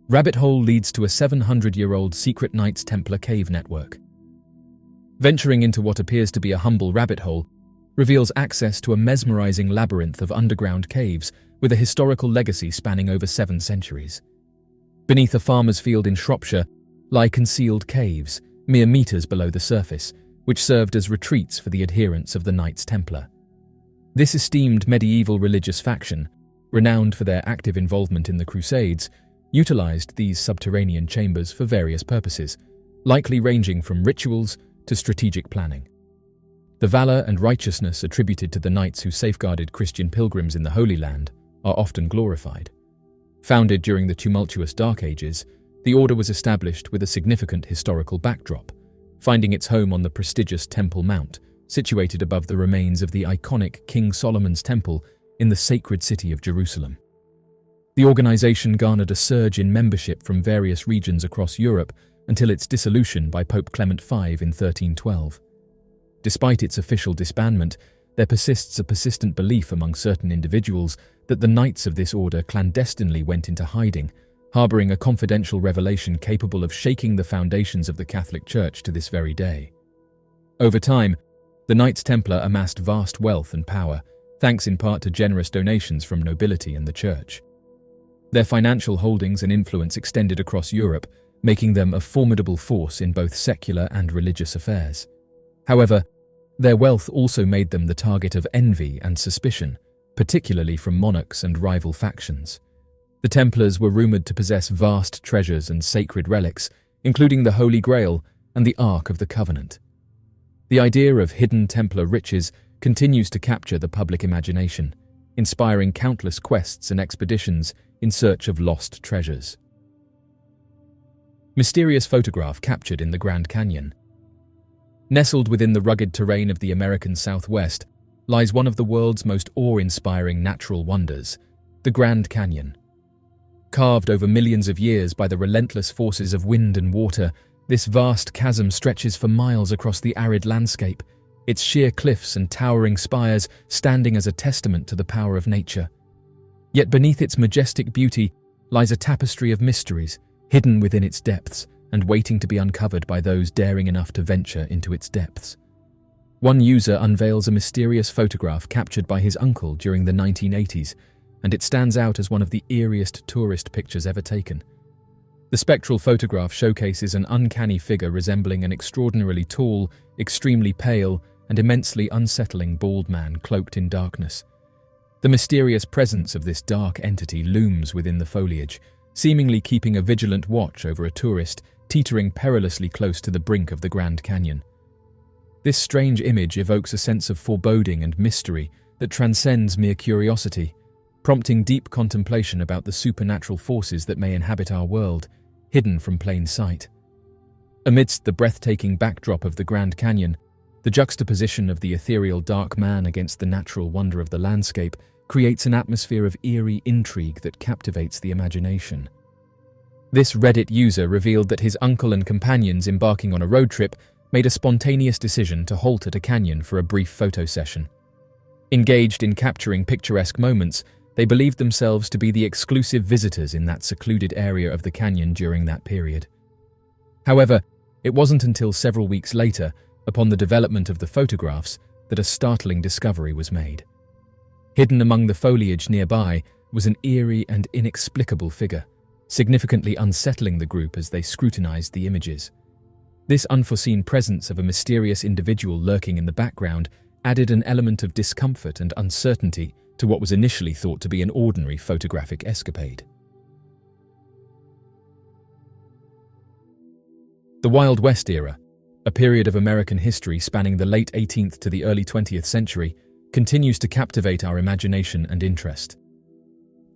Rabbit hole leads to a 700-year-old secret Knights Templar cave network. Venturing into what appears to be a humble rabbit hole reveals access to a mesmerizing labyrinth of underground caves with a historical legacy spanning over 7 centuries. Beneath a farmer's field in Shropshire lie concealed caves, mere meters below the surface, which served as retreats for the adherents of the Knights Templar. This esteemed medieval religious faction, renowned for their active involvement in the Crusades, utilized these subterranean chambers for various purposes, likely ranging from rituals to strategic planning. The valor and righteousness attributed to the knights who safeguarded Christian pilgrims in the Holy Land are often glorified. Founded during the tumultuous Dark Ages, the order was established with a significant historical backdrop, finding its home on the prestigious Temple Mount, situated above the remains of the iconic King Solomon's Temple in the sacred city of Jerusalem. The organization garnered a surge in membership from various regions across Europe until its dissolution by Pope Clement V in 1312. Despite its official disbandment, there persists a persistent belief among certain individuals that the knights of this order clandestinely went into hiding, harboring a confidential revelation capable of shaking the foundations of the Catholic Church to this very day. Over time, the Knights Templar amassed vast wealth and power, thanks in part to generous donations from nobility and the Church. Their financial holdings and influence extended across Europe, making them a formidable force in both secular and religious affairs. However, their wealth also made them the target of envy and suspicion, particularly from monarchs and rival factions. The Templars were rumored to possess vast treasures and sacred relics, including the Holy Grail and the Ark of the Covenant. The idea of hidden Templar riches continues to capture the public imagination, inspiring countless quests and expeditions in search of lost treasures. Mysterious photograph captured in the Grand Canyon. Nestled within the rugged terrain of the American Southwest lies one of the world's most awe-inspiring natural wonders, the Grand Canyon. Carved over millions of years by the relentless forces of wind and water, this vast chasm stretches for miles across the arid landscape, its sheer cliffs and towering spires standing as a testament to the power of nature. Yet beneath its majestic beauty lies a tapestry of mysteries, hidden within its depths and waiting to be uncovered by those daring enough to venture into its depths. One user unveils a mysterious photograph captured by his uncle during the 1980s, and it stands out as one of the eeriest tourist pictures ever taken. The spectral photograph showcases an uncanny figure resembling an extraordinarily tall, extremely pale, and immensely unsettling bald man cloaked in darkness. The mysterious presence of this dark entity looms within the foliage, seemingly keeping a vigilant watch over a tourist teetering perilously close to the brink of the Grand Canyon. This strange image evokes a sense of foreboding and mystery that transcends mere curiosity, prompting deep contemplation about the supernatural forces that may inhabit our world, hidden from plain sight. Amidst the breathtaking backdrop of the Grand Canyon, the juxtaposition of the ethereal dark man against the natural wonder of the landscape creates an atmosphere of eerie intrigue that captivates the imagination. This Reddit user revealed that his uncle and companions embarking on a road trip made a spontaneous decision to halt at a canyon for a brief photo session. Engaged in capturing picturesque moments, they believed themselves to be the exclusive visitors in that secluded area of the canyon during that period. However, it wasn't until several weeks later, upon the development of the photographs, that a startling discovery was made. Hidden among the foliage nearby was an eerie and inexplicable figure, significantly unsettling the group as they scrutinized the images. This unforeseen presence of a mysterious individual lurking in the background added an element of discomfort and uncertainty to what was initially thought to be an ordinary photographic escapade. The Wild West era, a period of American history spanning the late 18th to the early 20th century, continues to captivate our imagination and interest.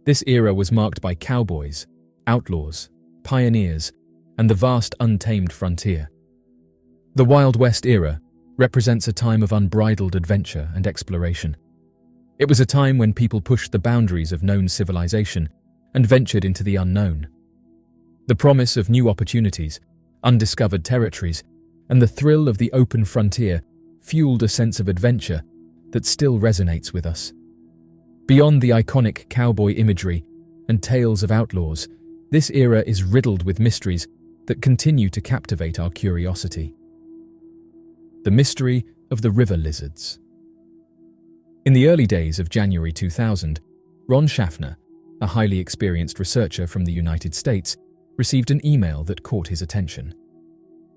This era was marked by cowboys, outlaws, pioneers, and the vast untamed frontier. The Wild West era represents a time of unbridled adventure and exploration. It was a time when people pushed the boundaries of known civilization and ventured into the unknown. The promise of new opportunities, undiscovered territories, and the thrill of the open frontier fueled a sense of adventure that still resonates with us. Beyond the iconic cowboy imagery and tales of outlaws, this era is riddled with mysteries that continue to captivate our curiosity. The mystery of the river lizards. In the early days of January 2000, Ron Schaffner, a highly experienced researcher from the United States, received an email that caught his attention.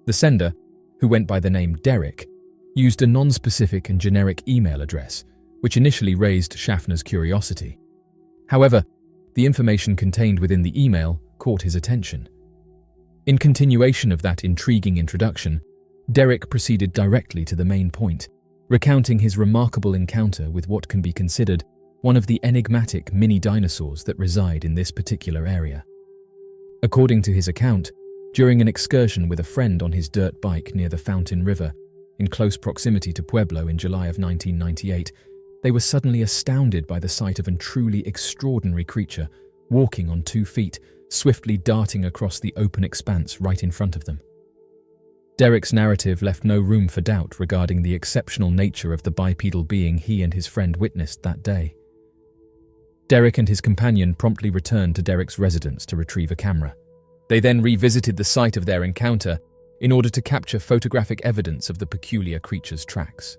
The sender, who went by the name Derek, used a non-specific and generic email address, which initially raised Schaffner's curiosity. However, the information contained within the email caught his attention. In continuation of that intriguing introduction, Derek proceeded directly to the main point, recounting his remarkable encounter with what can be considered one of the enigmatic mini-dinosaurs that reside in this particular area. According to his account, during an excursion with a friend on his dirt bike near the Fountain River, in close proximity to Pueblo in July of 1998, they were suddenly astounded by the sight of a truly extraordinary creature walking on 2 feet, swiftly darting across the open expanse right in front of them. Derek's narrative left no room for doubt regarding the exceptional nature of the bipedal being he and his friend witnessed that day. Derek and his companion promptly returned to Derek's residence to retrieve a camera. They then revisited the site of their encounter in order to capture photographic evidence of the peculiar creature's tracks.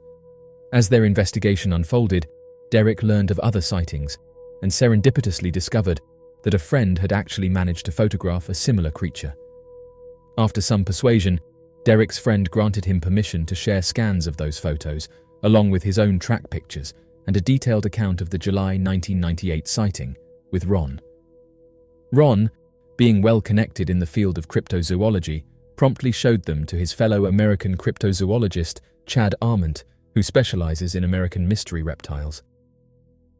As their investigation unfolded, Derek learned of other sightings and serendipitously discovered that a friend had actually managed to photograph a similar creature. After some persuasion, Derek's friend granted him permission to share scans of those photos, along with his own track pictures and a detailed account of the July 1998 sighting, with Ron. Ron, being well connected in the field of cryptozoology, promptly showed them to his fellow American cryptozoologist, Chad Arment, who specializes in American mystery reptiles.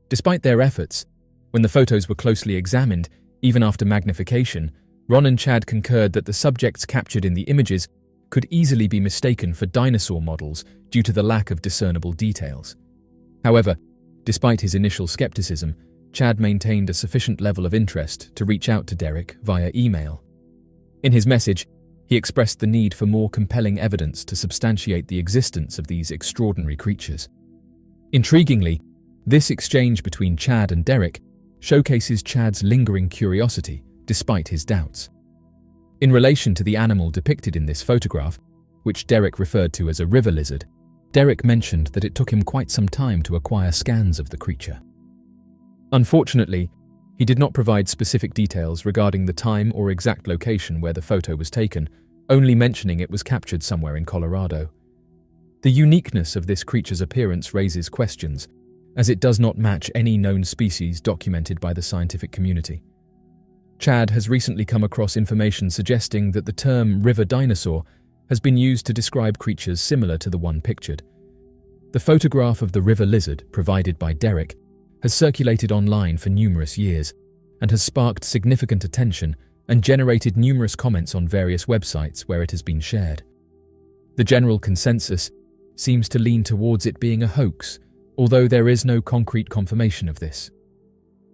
Despite their efforts, when the photos were closely examined, even after magnification, Ron and Chad concurred that the subjects captured in the images could easily be mistaken for dinosaur models due to the lack of discernible details. However, despite his initial skepticism, Chad maintained a sufficient level of interest to reach out to Derek via email. In his message, he expressed the need for more compelling evidence to substantiate the existence of these extraordinary creatures. Intriguingly, this exchange between Chad and Derek showcases Chad's lingering curiosity despite his doubts. In relation to the animal depicted in this photograph, which Derek referred to as a river lizard, Derek mentioned that it took him quite some time to acquire scans of the creature. Unfortunately, he did not provide specific details regarding the time or exact location where the photo was taken, only mentioning it was captured somewhere in Colorado. The uniqueness of this creature's appearance raises questions, as it does not match any known species documented by the scientific community. Chad has recently come across information suggesting that the term river dinosaur has been used to describe creatures similar to the one pictured. The photograph of the river lizard provided by Derek has circulated online for numerous years and has sparked significant attention and generated numerous comments on various websites where it has been shared. The general consensus seems to lean towards it being a hoax, although there is no concrete confirmation of this.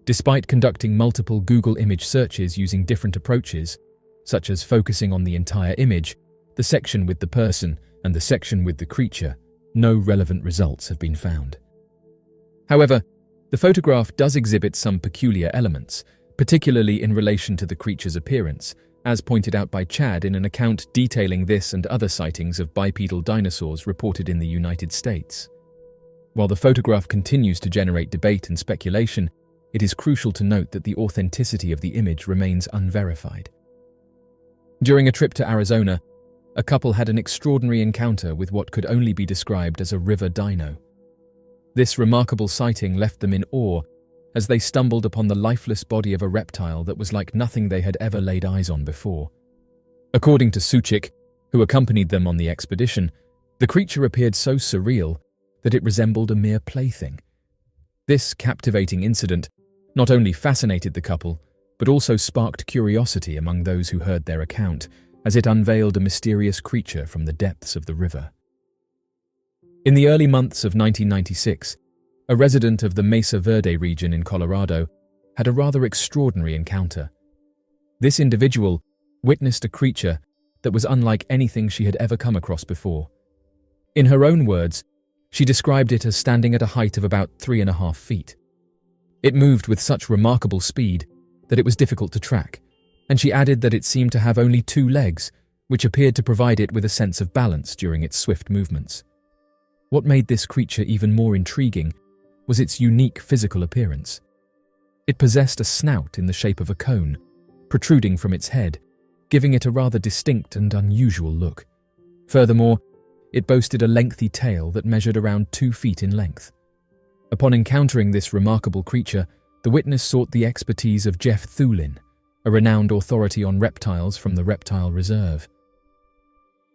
Despite conducting multiple Google image searches using different approaches, such as focusing on the entire image, the section with the person, and the section with the creature, no relevant results have been found. However, the photograph does exhibit some peculiar elements, particularly in relation to the creature's appearance, as pointed out by Chad in an account detailing this and other sightings of bipedal dinosaurs reported in the United States. While the photograph continues to generate debate and speculation, it is crucial to note that the authenticity of the image remains unverified. During a trip to Arizona, a couple had an extraordinary encounter with what could only be described as a river dino. This remarkable sighting left them in awe as they stumbled upon the lifeless body of a reptile that was like nothing they had ever laid eyes on before. According to Suchik, who accompanied them on the expedition, the creature appeared so surreal that it resembled a mere plaything. This captivating incident not only fascinated the couple, but also sparked curiosity among those who heard their account, as it unveiled a mysterious creature from the depths of the river. In the early months of 1996, a resident of the Mesa Verde region in Colorado had a rather extraordinary encounter. This individual witnessed a creature that was unlike anything she had ever come across before. In her own words, she described it as standing at a height of about 3.5 feet. It moved with such remarkable speed that it was difficult to track, and she added that it seemed to have only 2 legs, which appeared to provide it with a sense of balance during its swift movements. What made this creature even more intriguing was its unique physical appearance. It possessed a snout in the shape of a cone, protruding from its head, giving it a rather distinct and unusual look. Furthermore, it boasted a lengthy tail that measured around 2 feet in length. Upon encountering this remarkable creature, the witness sought the expertise of Jeff Thulin, a renowned authority on reptiles from the Reptile Reserve.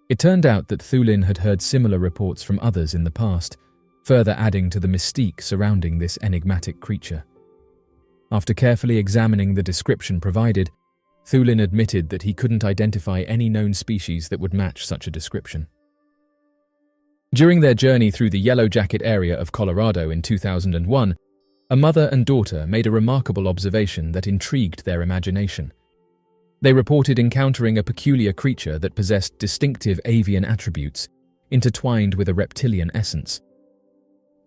It turned out that Thulin had heard similar reports from others in the past, further adding to the mystique surrounding this enigmatic creature. After carefully examining the description provided, Thulin admitted that he couldn't identify any known species that would match such a description. During their journey through the Yellow Jacket area of Colorado in 2001, a mother and daughter made a remarkable observation that intrigued their imagination. They reported encountering a peculiar creature that possessed distinctive avian attributes, intertwined with a reptilian essence.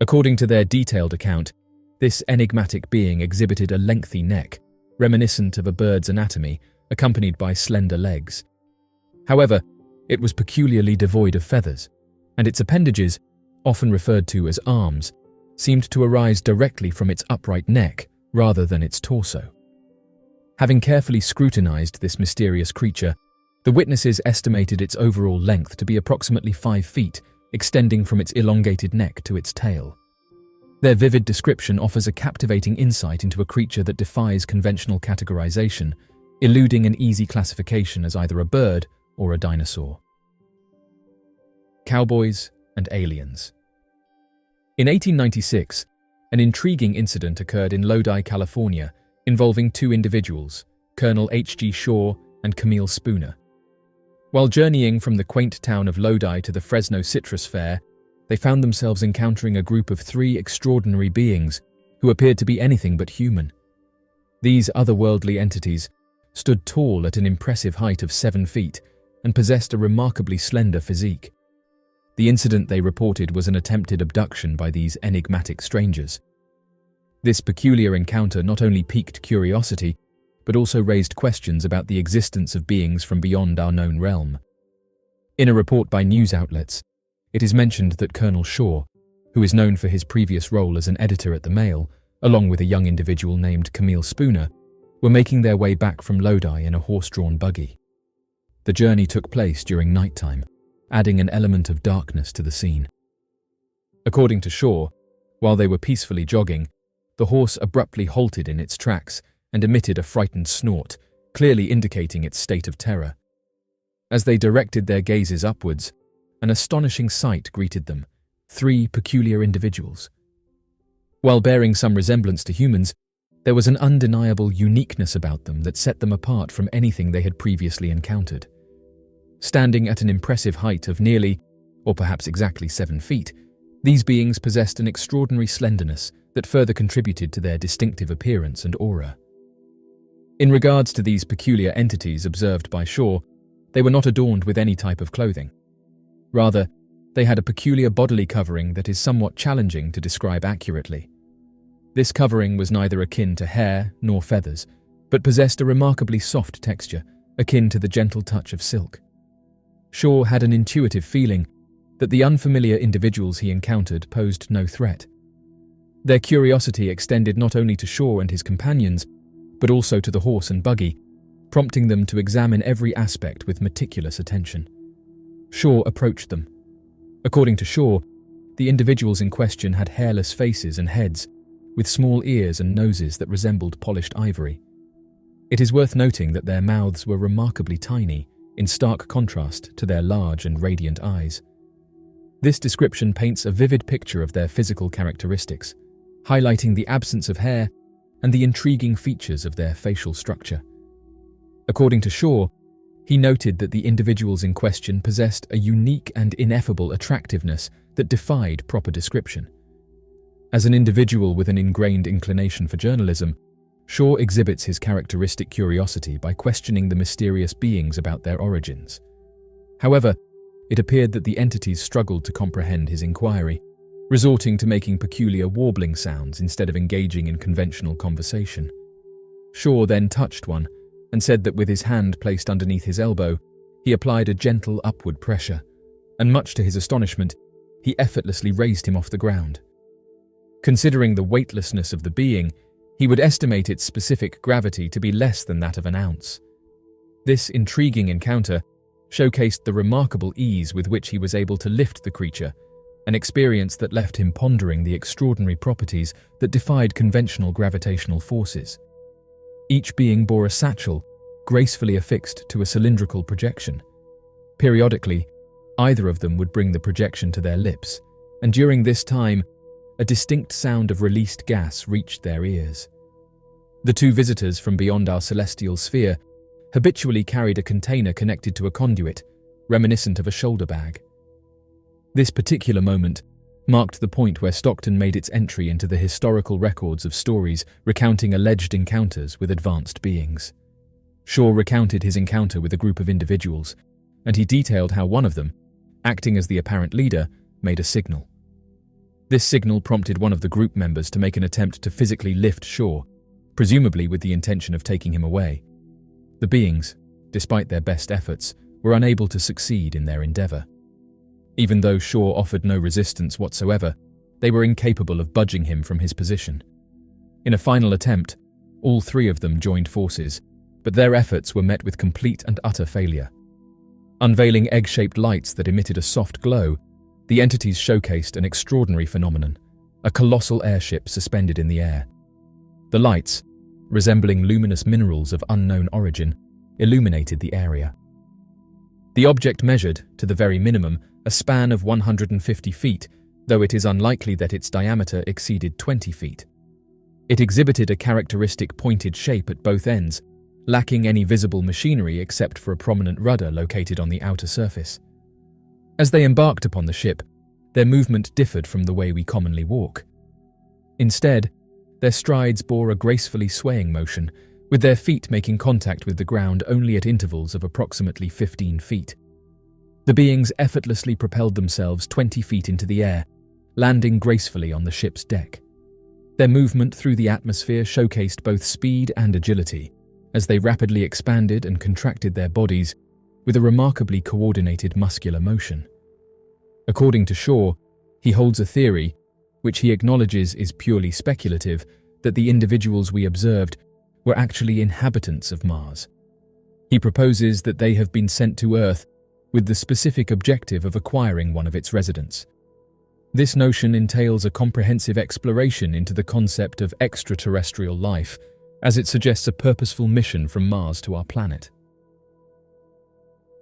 According to their detailed account, this enigmatic being exhibited a lengthy neck, reminiscent of a bird's anatomy, accompanied by slender legs. However, it was peculiarly devoid of feathers, and its appendages, often referred to as arms, seemed to arise directly from its upright neck rather than its torso. Having carefully scrutinized this mysterious creature, the witnesses estimated its overall length to be approximately 5 feet, extending from its elongated neck to its tail. Their vivid description offers a captivating insight into a creature that defies conventional categorization, eluding an easy classification as either a bird or a dinosaur. Cowboys and aliens. In 1896, an intriguing incident occurred in Lodi, California, involving 2 individuals, Colonel H.G. Shaw and Camille Spooner. While journeying from the quaint town of Lodi to the Fresno Citrus Fair, they found themselves encountering a group of 3 extraordinary beings who appeared to be anything but human. These otherworldly entities stood tall at an impressive height of 7 feet and possessed a remarkably slender physique. The incident they reported was an attempted abduction by these enigmatic strangers. This peculiar encounter not only piqued curiosity, but also raised questions about the existence of beings from beyond our known realm. In a report by news outlets, it is mentioned that Colonel Shaw, who is known for his previous role as an editor at the Mail, along with a young individual named Camille Spooner, were making their way back from Lodi in a horse-drawn buggy. The journey took place during nighttime, adding an element of darkness to the scene. According to Shaw, while they were peacefully jogging, the horse abruptly halted in its tracks and emitted a frightened snort, clearly indicating its state of terror. As they directed their gazes upwards, an astonishing sight greeted them: 3 peculiar individuals. While bearing some resemblance to humans, there was an undeniable uniqueness about them that set them apart from anything they had previously encountered. Standing at an impressive height of nearly, or perhaps exactly 7 feet, these beings possessed an extraordinary slenderness that further contributed to their distinctive appearance and aura. In regards to these peculiar entities observed by Shaw, they were not adorned with any type of clothing. Rather, they had a peculiar bodily covering that is somewhat challenging to describe accurately. This covering was neither akin to hair nor feathers, but possessed a remarkably soft texture, akin to the gentle touch of silk. Shaw had an intuitive feeling that the unfamiliar individuals he encountered posed no threat. Their curiosity extended not only to Shaw and his companions, but also to the horse and buggy, prompting them to examine every aspect with meticulous attention. Shaw approached them. According to Shaw, the individuals in question had hairless faces and heads, with small ears and noses that resembled polished ivory. It is worth noting that their mouths were remarkably tiny, in stark contrast to their large and radiant eyes. This description paints a vivid picture of their physical characteristics, highlighting the absence of hair and the intriguing features of their facial structure. According to Shaw, he noted that the individuals in question possessed a unique and ineffable attractiveness that defied proper description. As an individual with an ingrained inclination for journalism, Shaw exhibits his characteristic curiosity by questioning the mysterious beings about their origins. However, it appeared that the entities struggled to comprehend his inquiry, resorting to making peculiar warbling sounds instead of engaging in conventional conversation. Shaw then touched one and said that with his hand placed underneath his elbow, he applied a gentle upward pressure, and much to his astonishment, he effortlessly raised him off the ground. Considering the weightlessness of the being, he would estimate its specific gravity to be less than that of an ounce. This intriguing encounter showcased the remarkable ease with which he was able to lift the creature, an experience that left him pondering the extraordinary properties that defied conventional gravitational forces. Each being bore a satchel gracefully affixed to a cylindrical projection. Periodically, either of them would bring the projection to their lips, and during this time, a distinct sound of released gas reached their ears. The two visitors from beyond our celestial sphere habitually carried a container connected to a conduit, reminiscent of a shoulder bag. This particular moment marked the point where Stockton made its entry into the historical records of stories recounting alleged encounters with advanced beings. Shaw recounted his encounter with a group of individuals, and he detailed how one of them, acting as the apparent leader, made a signal. This signal prompted one of the group members to make an attempt to physically lift Shaw, presumably with the intention of taking him away. The beings, despite their best efforts, were unable to succeed in their endeavor. Even though Shaw offered no resistance whatsoever, they were incapable of budging him from his position. In a final attempt, all three of them joined forces, but their efforts were met with complete and utter failure. Unveiling egg-shaped lights that emitted a soft glow, the entities showcased an extraordinary phenomenon, a colossal airship suspended in the air. The lights, resembling luminous minerals of unknown origin, illuminated the area. The object measured, to the very minimum, a span of 150 feet, though it is unlikely that its diameter exceeded 20 feet. It exhibited a characteristic pointed shape at both ends, lacking any visible machinery except for a prominent rudder located on the outer surface. As they embarked upon the ship, their movement differed from the way we commonly walk. Instead, their strides bore a gracefully swaying motion, with their feet making contact with the ground only at intervals of approximately 15 feet. The beings effortlessly propelled themselves 20 feet into the air, landing gracefully on the ship's deck. Their movement through the atmosphere showcased both speed and agility, as they rapidly expanded and contracted their bodies with a remarkably coordinated muscular motion. According to Shaw, he holds a theory, which he acknowledges is purely speculative, that the individuals we observed were actually inhabitants of Mars. He proposes that they have been sent to Earth with the specific objective of acquiring one of its residents. This notion entails a comprehensive exploration into the concept of extraterrestrial life, as it suggests a purposeful mission from Mars to our planet.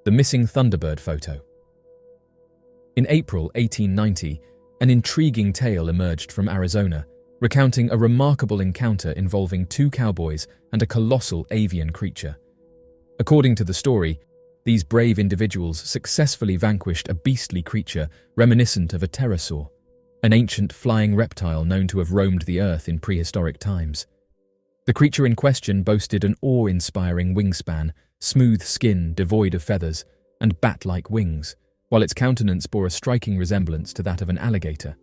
The missing Thunderbird photo. In April 1890, an intriguing tale emerged from Arizona, recounting a remarkable encounter involving two cowboys and a colossal avian creature. According to the story, these brave individuals successfully vanquished a beastly creature reminiscent of a pterosaur, an ancient flying reptile known to have roamed the earth in prehistoric times. The creature in question boasted an awe-inspiring wingspan, smooth skin devoid of feathers, and bat-like wings, while its countenance bore a striking resemblance to that of an alligator.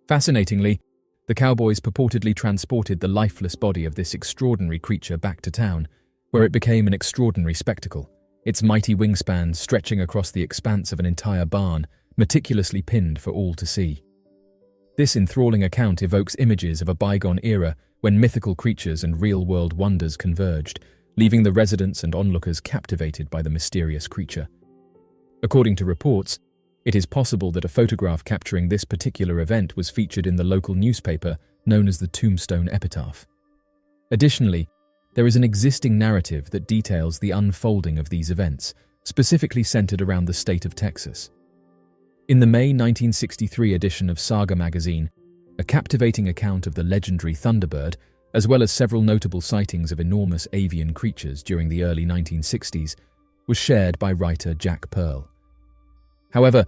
Fascinatingly, the cowboys purportedly transported the lifeless body of this extraordinary creature back to town, where it became an extraordinary spectacle, its mighty wingspan stretching across the expanse of an entire barn, meticulously pinned for all to see. This enthralling account evokes images of a bygone era when mythical creatures and real-world wonders converged, leaving the residents and onlookers captivated by the mysterious creature. According to reports, it is possible that a photograph capturing this particular event was featured in the local newspaper known as the Tombstone Epitaph. Additionally, there is an existing narrative that details the unfolding of these events, specifically centered around the state of Texas. In the May 1963 edition of Saga magazine, a captivating account of the legendary Thunderbird, as well as several notable sightings of enormous avian creatures during the early 1960s, was shared by writer Jack Pearl. However,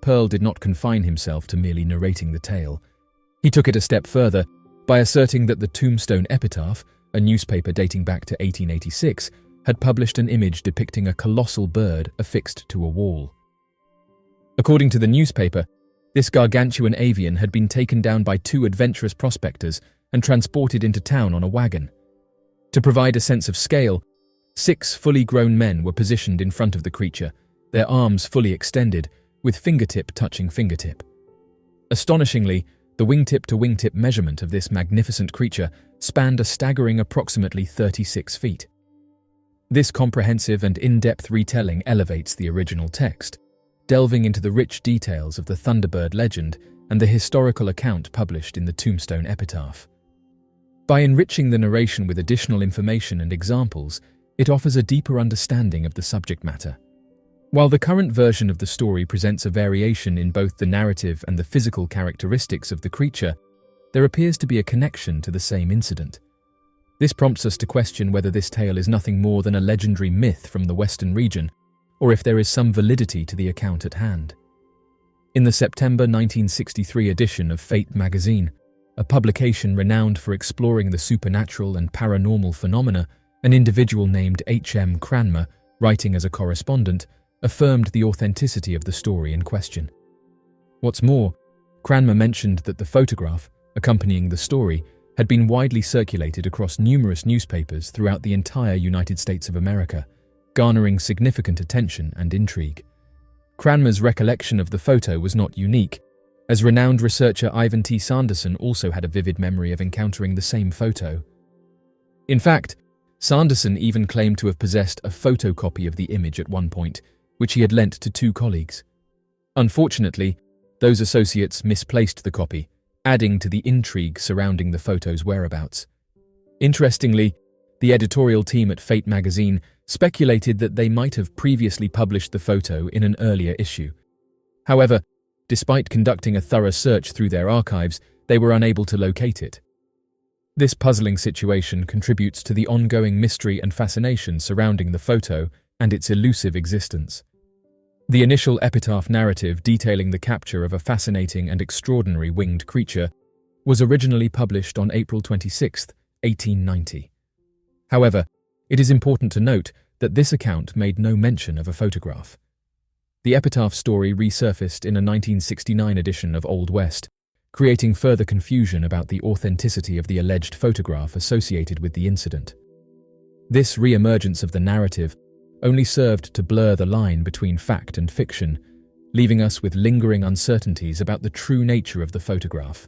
Pearl did not confine himself to merely narrating the tale. He took it a step further by asserting that the Tombstone Epitaph, a newspaper dating back to 1886, had published an image depicting a colossal bird affixed to a wall. According to the newspaper, this gargantuan avian had been taken down by two adventurous prospectors and transported into town on a wagon. To provide a sense of scale, 6 fully grown men were positioned in front of the creature, their arms fully extended, with fingertip touching fingertip. Astonishingly, the wingtip-to-wingtip measurement of this magnificent creature spanned a staggering approximately 36 feet. This comprehensive and in-depth retelling elevates the original text, delving into the rich details of the Thunderbird legend and the historical account published in the Tombstone Epitaph. By enriching the narration with additional information and examples, it offers a deeper understanding of the subject matter. While the current version of the story presents a variation in both the narrative and the physical characteristics of the creature, there appears to be a connection to the same incident. This prompts us to question whether this tale is nothing more than a legendary myth from the Western region, or if there is some validity to the account at hand. In the September 1963 edition of Fate magazine, a publication renowned for exploring the supernatural and paranormal phenomena, an individual named H.M. Cranmer, writing as a correspondent, affirmed the authenticity of the story in question. What's more, Cranmer mentioned that the photograph, accompanying the story, had been widely circulated across numerous newspapers throughout the entire United States of America, garnering significant attention and intrigue. Cranmer's recollection of the photo was not unique, as renowned researcher Ivan T. Sanderson also had a vivid memory of encountering the same photo. In fact, Sanderson even claimed to have possessed a photocopy of the image at one point, which he had lent to 2 colleagues. Unfortunately, those associates misplaced the copy, adding to the intrigue surrounding the photo's whereabouts. Interestingly, the editorial team at Fate magazine speculated that they might have previously published the photo in an earlier issue. However, despite conducting a thorough search through their archives, they were unable to locate it. This puzzling situation contributes to the ongoing mystery and fascination surrounding the photo and its elusive existence. The initial epitaph narrative detailing the capture of a fascinating and extraordinary winged creature was originally published on April 26, 1890. However, it is important to note that this account made no mention of a photograph. The epitaph story resurfaced in a 1969 edition of Old West, creating further confusion about the authenticity of the alleged photograph associated with the incident. This re-emergence of the narrative only served to blur the line between fact and fiction, leaving us with lingering uncertainties about the true nature of the photograph.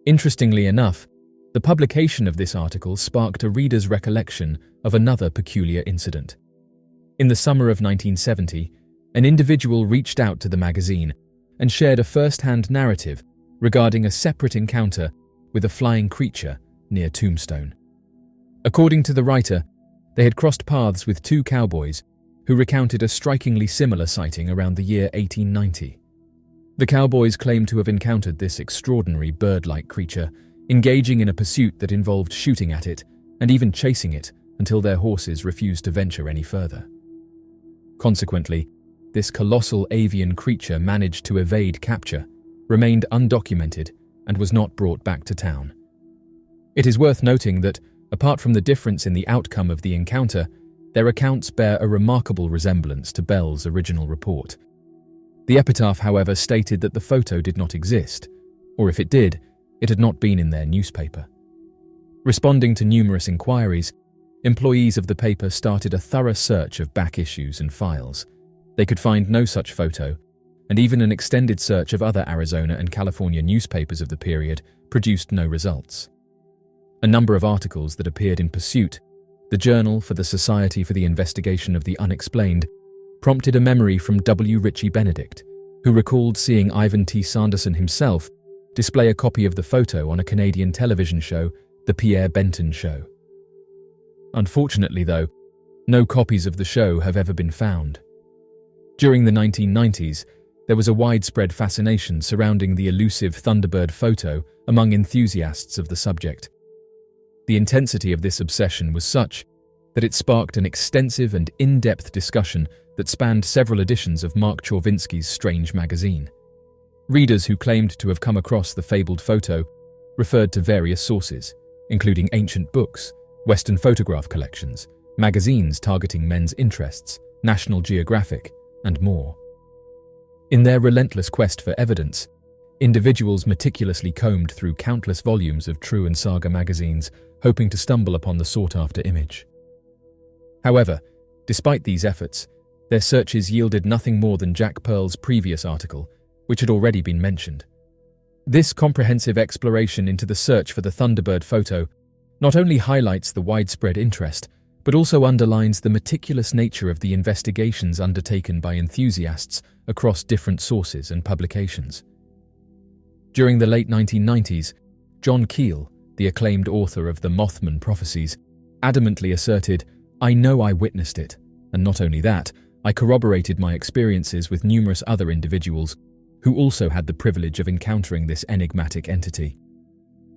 Interestingly enough, the publication of this article sparked a reader's recollection of another peculiar incident. In the summer of 1970, an individual reached out to the magazine and shared a first-hand narrative regarding a separate encounter with a flying creature near Tombstone. According to the writer, they had crossed paths with 2 cowboys who recounted a strikingly similar sighting around the year 1890. The cowboys claimed to have encountered this extraordinary bird-like creature, engaging in a pursuit that involved shooting at it and even chasing it until their horses refused to venture any further. Consequently, this colossal avian creature managed to evade capture, remained undocumented, and was not brought back to town. It is worth noting that, apart from the difference in the outcome of the encounter, their accounts bear a remarkable resemblance to Bell's original report. The epitaph, however, stated that the photo did not exist, or if it did, it had not been in their newspaper. Responding to numerous inquiries, employees of the paper started a thorough search of back issues and files. They could find no such photo, and even an extended search of other Arizona and California newspapers of the period produced no results. A number of articles that appeared in Pursuit, the Journal for the Society for the Investigation of the Unexplained, prompted a memory from W. Ritchie Benedict, who recalled seeing Ivan T. Sanderson himself display a copy of the photo on a Canadian television show, The Pierre Benton Show. Unfortunately, though, no copies of the show have ever been found. During the 1990s, there was a widespread fascination surrounding the elusive Thunderbird photo among enthusiasts of the subject. The intensity of this obsession was such that it sparked an extensive and in-depth discussion that spanned several editions of Mark Chorvinsky's Strange magazine. Readers who claimed to have come across the fabled photo referred to various sources, including ancient books, Western photograph collections, magazines targeting men's interests, National Geographic, and more. In their relentless quest for evidence, individuals meticulously combed through countless volumes of True and Saga magazines, hoping to stumble upon the sought-after image. However, despite these efforts, their searches yielded nothing more than Jack Pearl's previous article, which had already been mentioned. This comprehensive exploration into the search for the Thunderbird photo not only highlights the widespread interest, but also underlines the meticulous nature of the investigations undertaken by enthusiasts across different sources and publications. During the late 1990s, John Keel, the acclaimed author of the Mothman Prophecies, adamantly asserted "I know I witnessed it, and not only that, I corroborated my experiences with numerous other individuals who also had the privilege of encountering this enigmatic entity."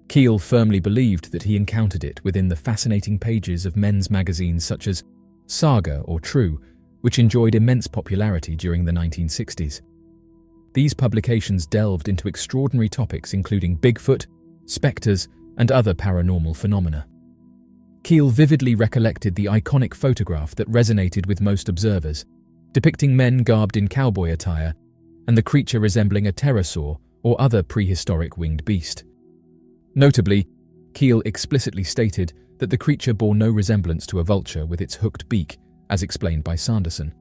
Keel firmly believed that he encountered it within the fascinating pages of men's magazines such as Saga or True, which enjoyed immense popularity during the 1960s. These publications delved into extraordinary topics including Bigfoot, specters, and other paranormal phenomena. Keel vividly recollected the iconic photograph that resonated with most observers, depicting men garbed in cowboy attire and the creature resembling a pterosaur or other prehistoric winged beast. Notably, Keel explicitly stated that the creature bore no resemblance to a vulture with its hooked beak, as explained by Sanderson.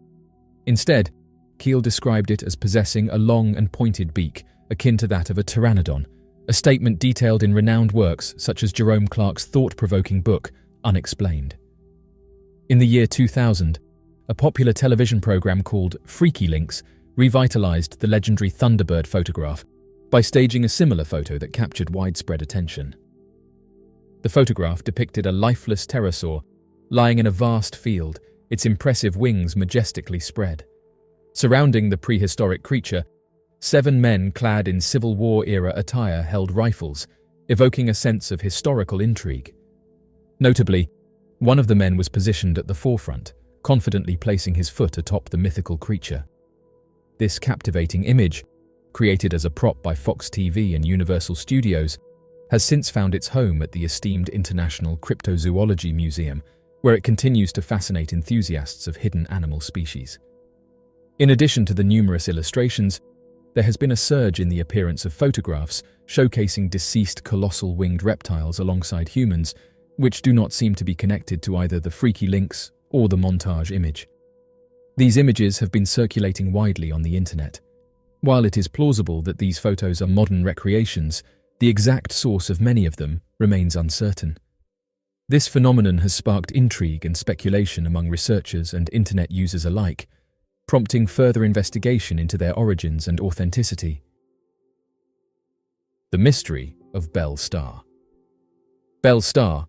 Instead, Keel described it as possessing a long and pointed beak akin to that of a pteranodon, a statement detailed in renowned works such as Jerome Clark's thought-provoking book, Unexplained. In the year 2000, a popular television program called Freaky Links revitalized the legendary Thunderbird photograph by staging a similar photo that captured widespread attention. The photograph depicted a lifeless pterosaur lying in a vast field, its impressive wings majestically spread. Surrounding the prehistoric creature, 7 men clad in Civil War-era attire held rifles, evoking a sense of historical intrigue. Notably, one of the men was positioned at the forefront, confidently placing his foot atop the mythical creature. This captivating image, created as a prop by Fox TV and Universal Studios, has since found its home at the esteemed International Cryptozoology Museum, where it continues to fascinate enthusiasts of hidden animal species. In addition to the numerous illustrations, there has been a surge in the appearance of photographs showcasing deceased colossal winged reptiles alongside humans, which do not seem to be connected to either the Freaky Links or the montage image. These images have been circulating widely on the internet. While it is plausible that these photos are modern recreations, the exact source of many of them remains uncertain. This phenomenon has sparked intrigue and speculation among researchers and internet users alike, prompting further investigation into their origins and authenticity. The mystery of Belle Starr. Belle Starr,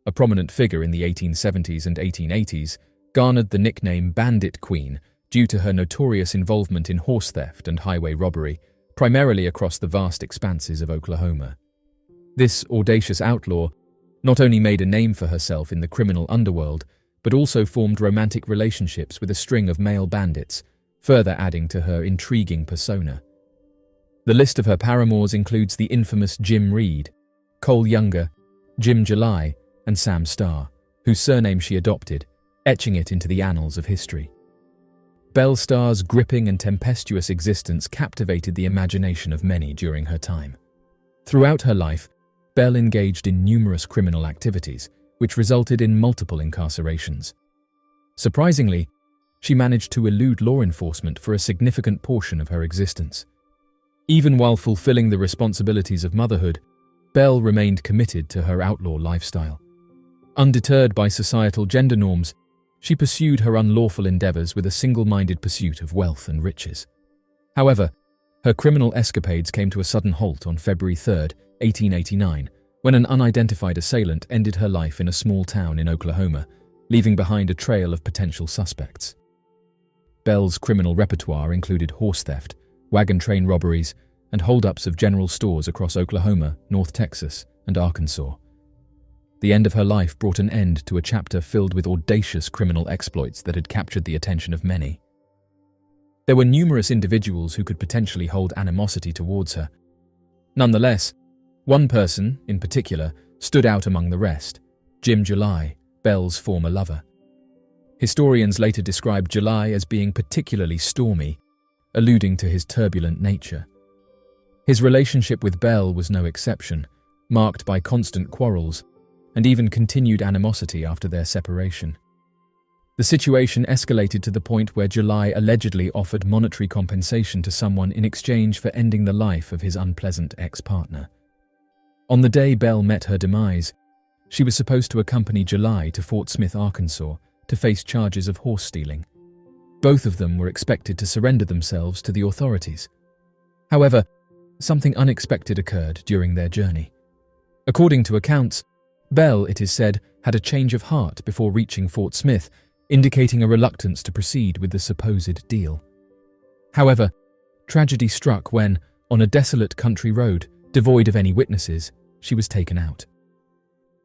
a prominent figure in the 1870s and 1880s, garnered the nickname Bandit Queen due to her notorious involvement in horse theft and highway robbery, primarily across the vast expanses of Oklahoma. This audacious outlaw not only made a name for herself in the criminal underworld, but also formed romantic relationships with a string of male bandits, further adding to her intriguing persona. The list of her paramours includes the infamous Jim Reed, Cole Younger, Jim July, and Sam Starr, whose surname she adopted, etching it into the annals of history. Belle Starr's gripping and tempestuous existence captivated the imagination of many during her time. Throughout her life, Belle engaged in numerous criminal activities, which resulted in multiple incarcerations. Surprisingly, she managed to elude law enforcement for a significant portion of her existence. Even while fulfilling the responsibilities of motherhood, Belle remained committed to her outlaw lifestyle. Undeterred by societal gender norms, she pursued her unlawful endeavors with a single-minded pursuit of wealth and riches. However, her criminal escapades came to a sudden halt on February 3, 1889, when an unidentified assailant ended her life in a small town in Oklahoma, leaving behind a trail of potential suspects. Belle's criminal repertoire included horse theft, wagon train robberies, and holdups of general stores across Oklahoma, North Texas, and Arkansas. The end of her life brought an end to a chapter filled with audacious criminal exploits that had captured the attention of many. There were numerous individuals who could potentially hold animosity towards her. Nonetheless, one person, in particular, stood out among the rest: Jim July, Belle's former lover. Historians later described July as being particularly stormy, alluding to his turbulent nature. His relationship with Belle was no exception, marked by constant quarrels and even continued animosity after their separation. The situation escalated to the point where July allegedly offered monetary compensation to someone in exchange for ending the life of his unpleasant ex-partner. On the day Belle met her demise, she was supposed to accompany July to Fort Smith, Arkansas, to face charges of horse stealing. Both of them were expected to surrender themselves to the authorities. However, something unexpected occurred during their journey. According to accounts, Bell, it is said, had a change of heart before reaching Fort Smith, indicating a reluctance to proceed with the supposed deal. However, tragedy struck when, on a desolate country road, devoid of any witnesses, she was taken out.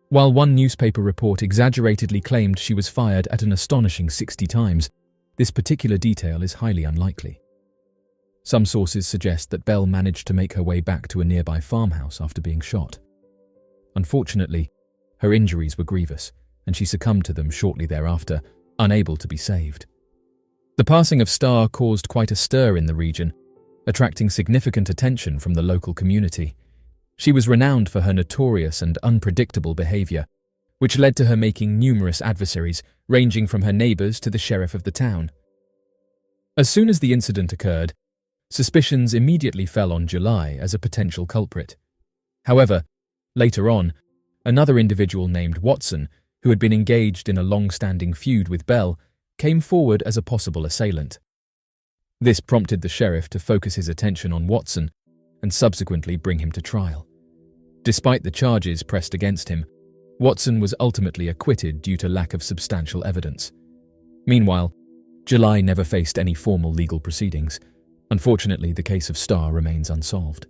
While one newspaper report exaggeratedly claimed she was fired at an astonishing 60 times, this particular detail is highly unlikely. Some sources suggest that Bell managed to make her way back to a nearby farmhouse after being shot. Unfortunately, her injuries were grievous, and she succumbed to them shortly thereafter, unable to be saved. The passing of Starr caused quite a stir in the region, attracting significant attention from the local community. She was renowned for her notorious and unpredictable behavior, which led to her making numerous adversaries, ranging from her neighbors to the sheriff of the town. As soon as the incident occurred, suspicions immediately fell on July as a potential culprit. However, later on, another individual named Watson, who had been engaged in a long-standing feud with Bell, came forward as a possible assailant. This prompted the sheriff to focus his attention on Watson and subsequently bring him to trial. Despite the charges pressed against him, Watson was ultimately acquitted due to lack of substantial evidence. Meanwhile, July never faced any formal legal proceedings. Unfortunately, the case of Starr remains unsolved.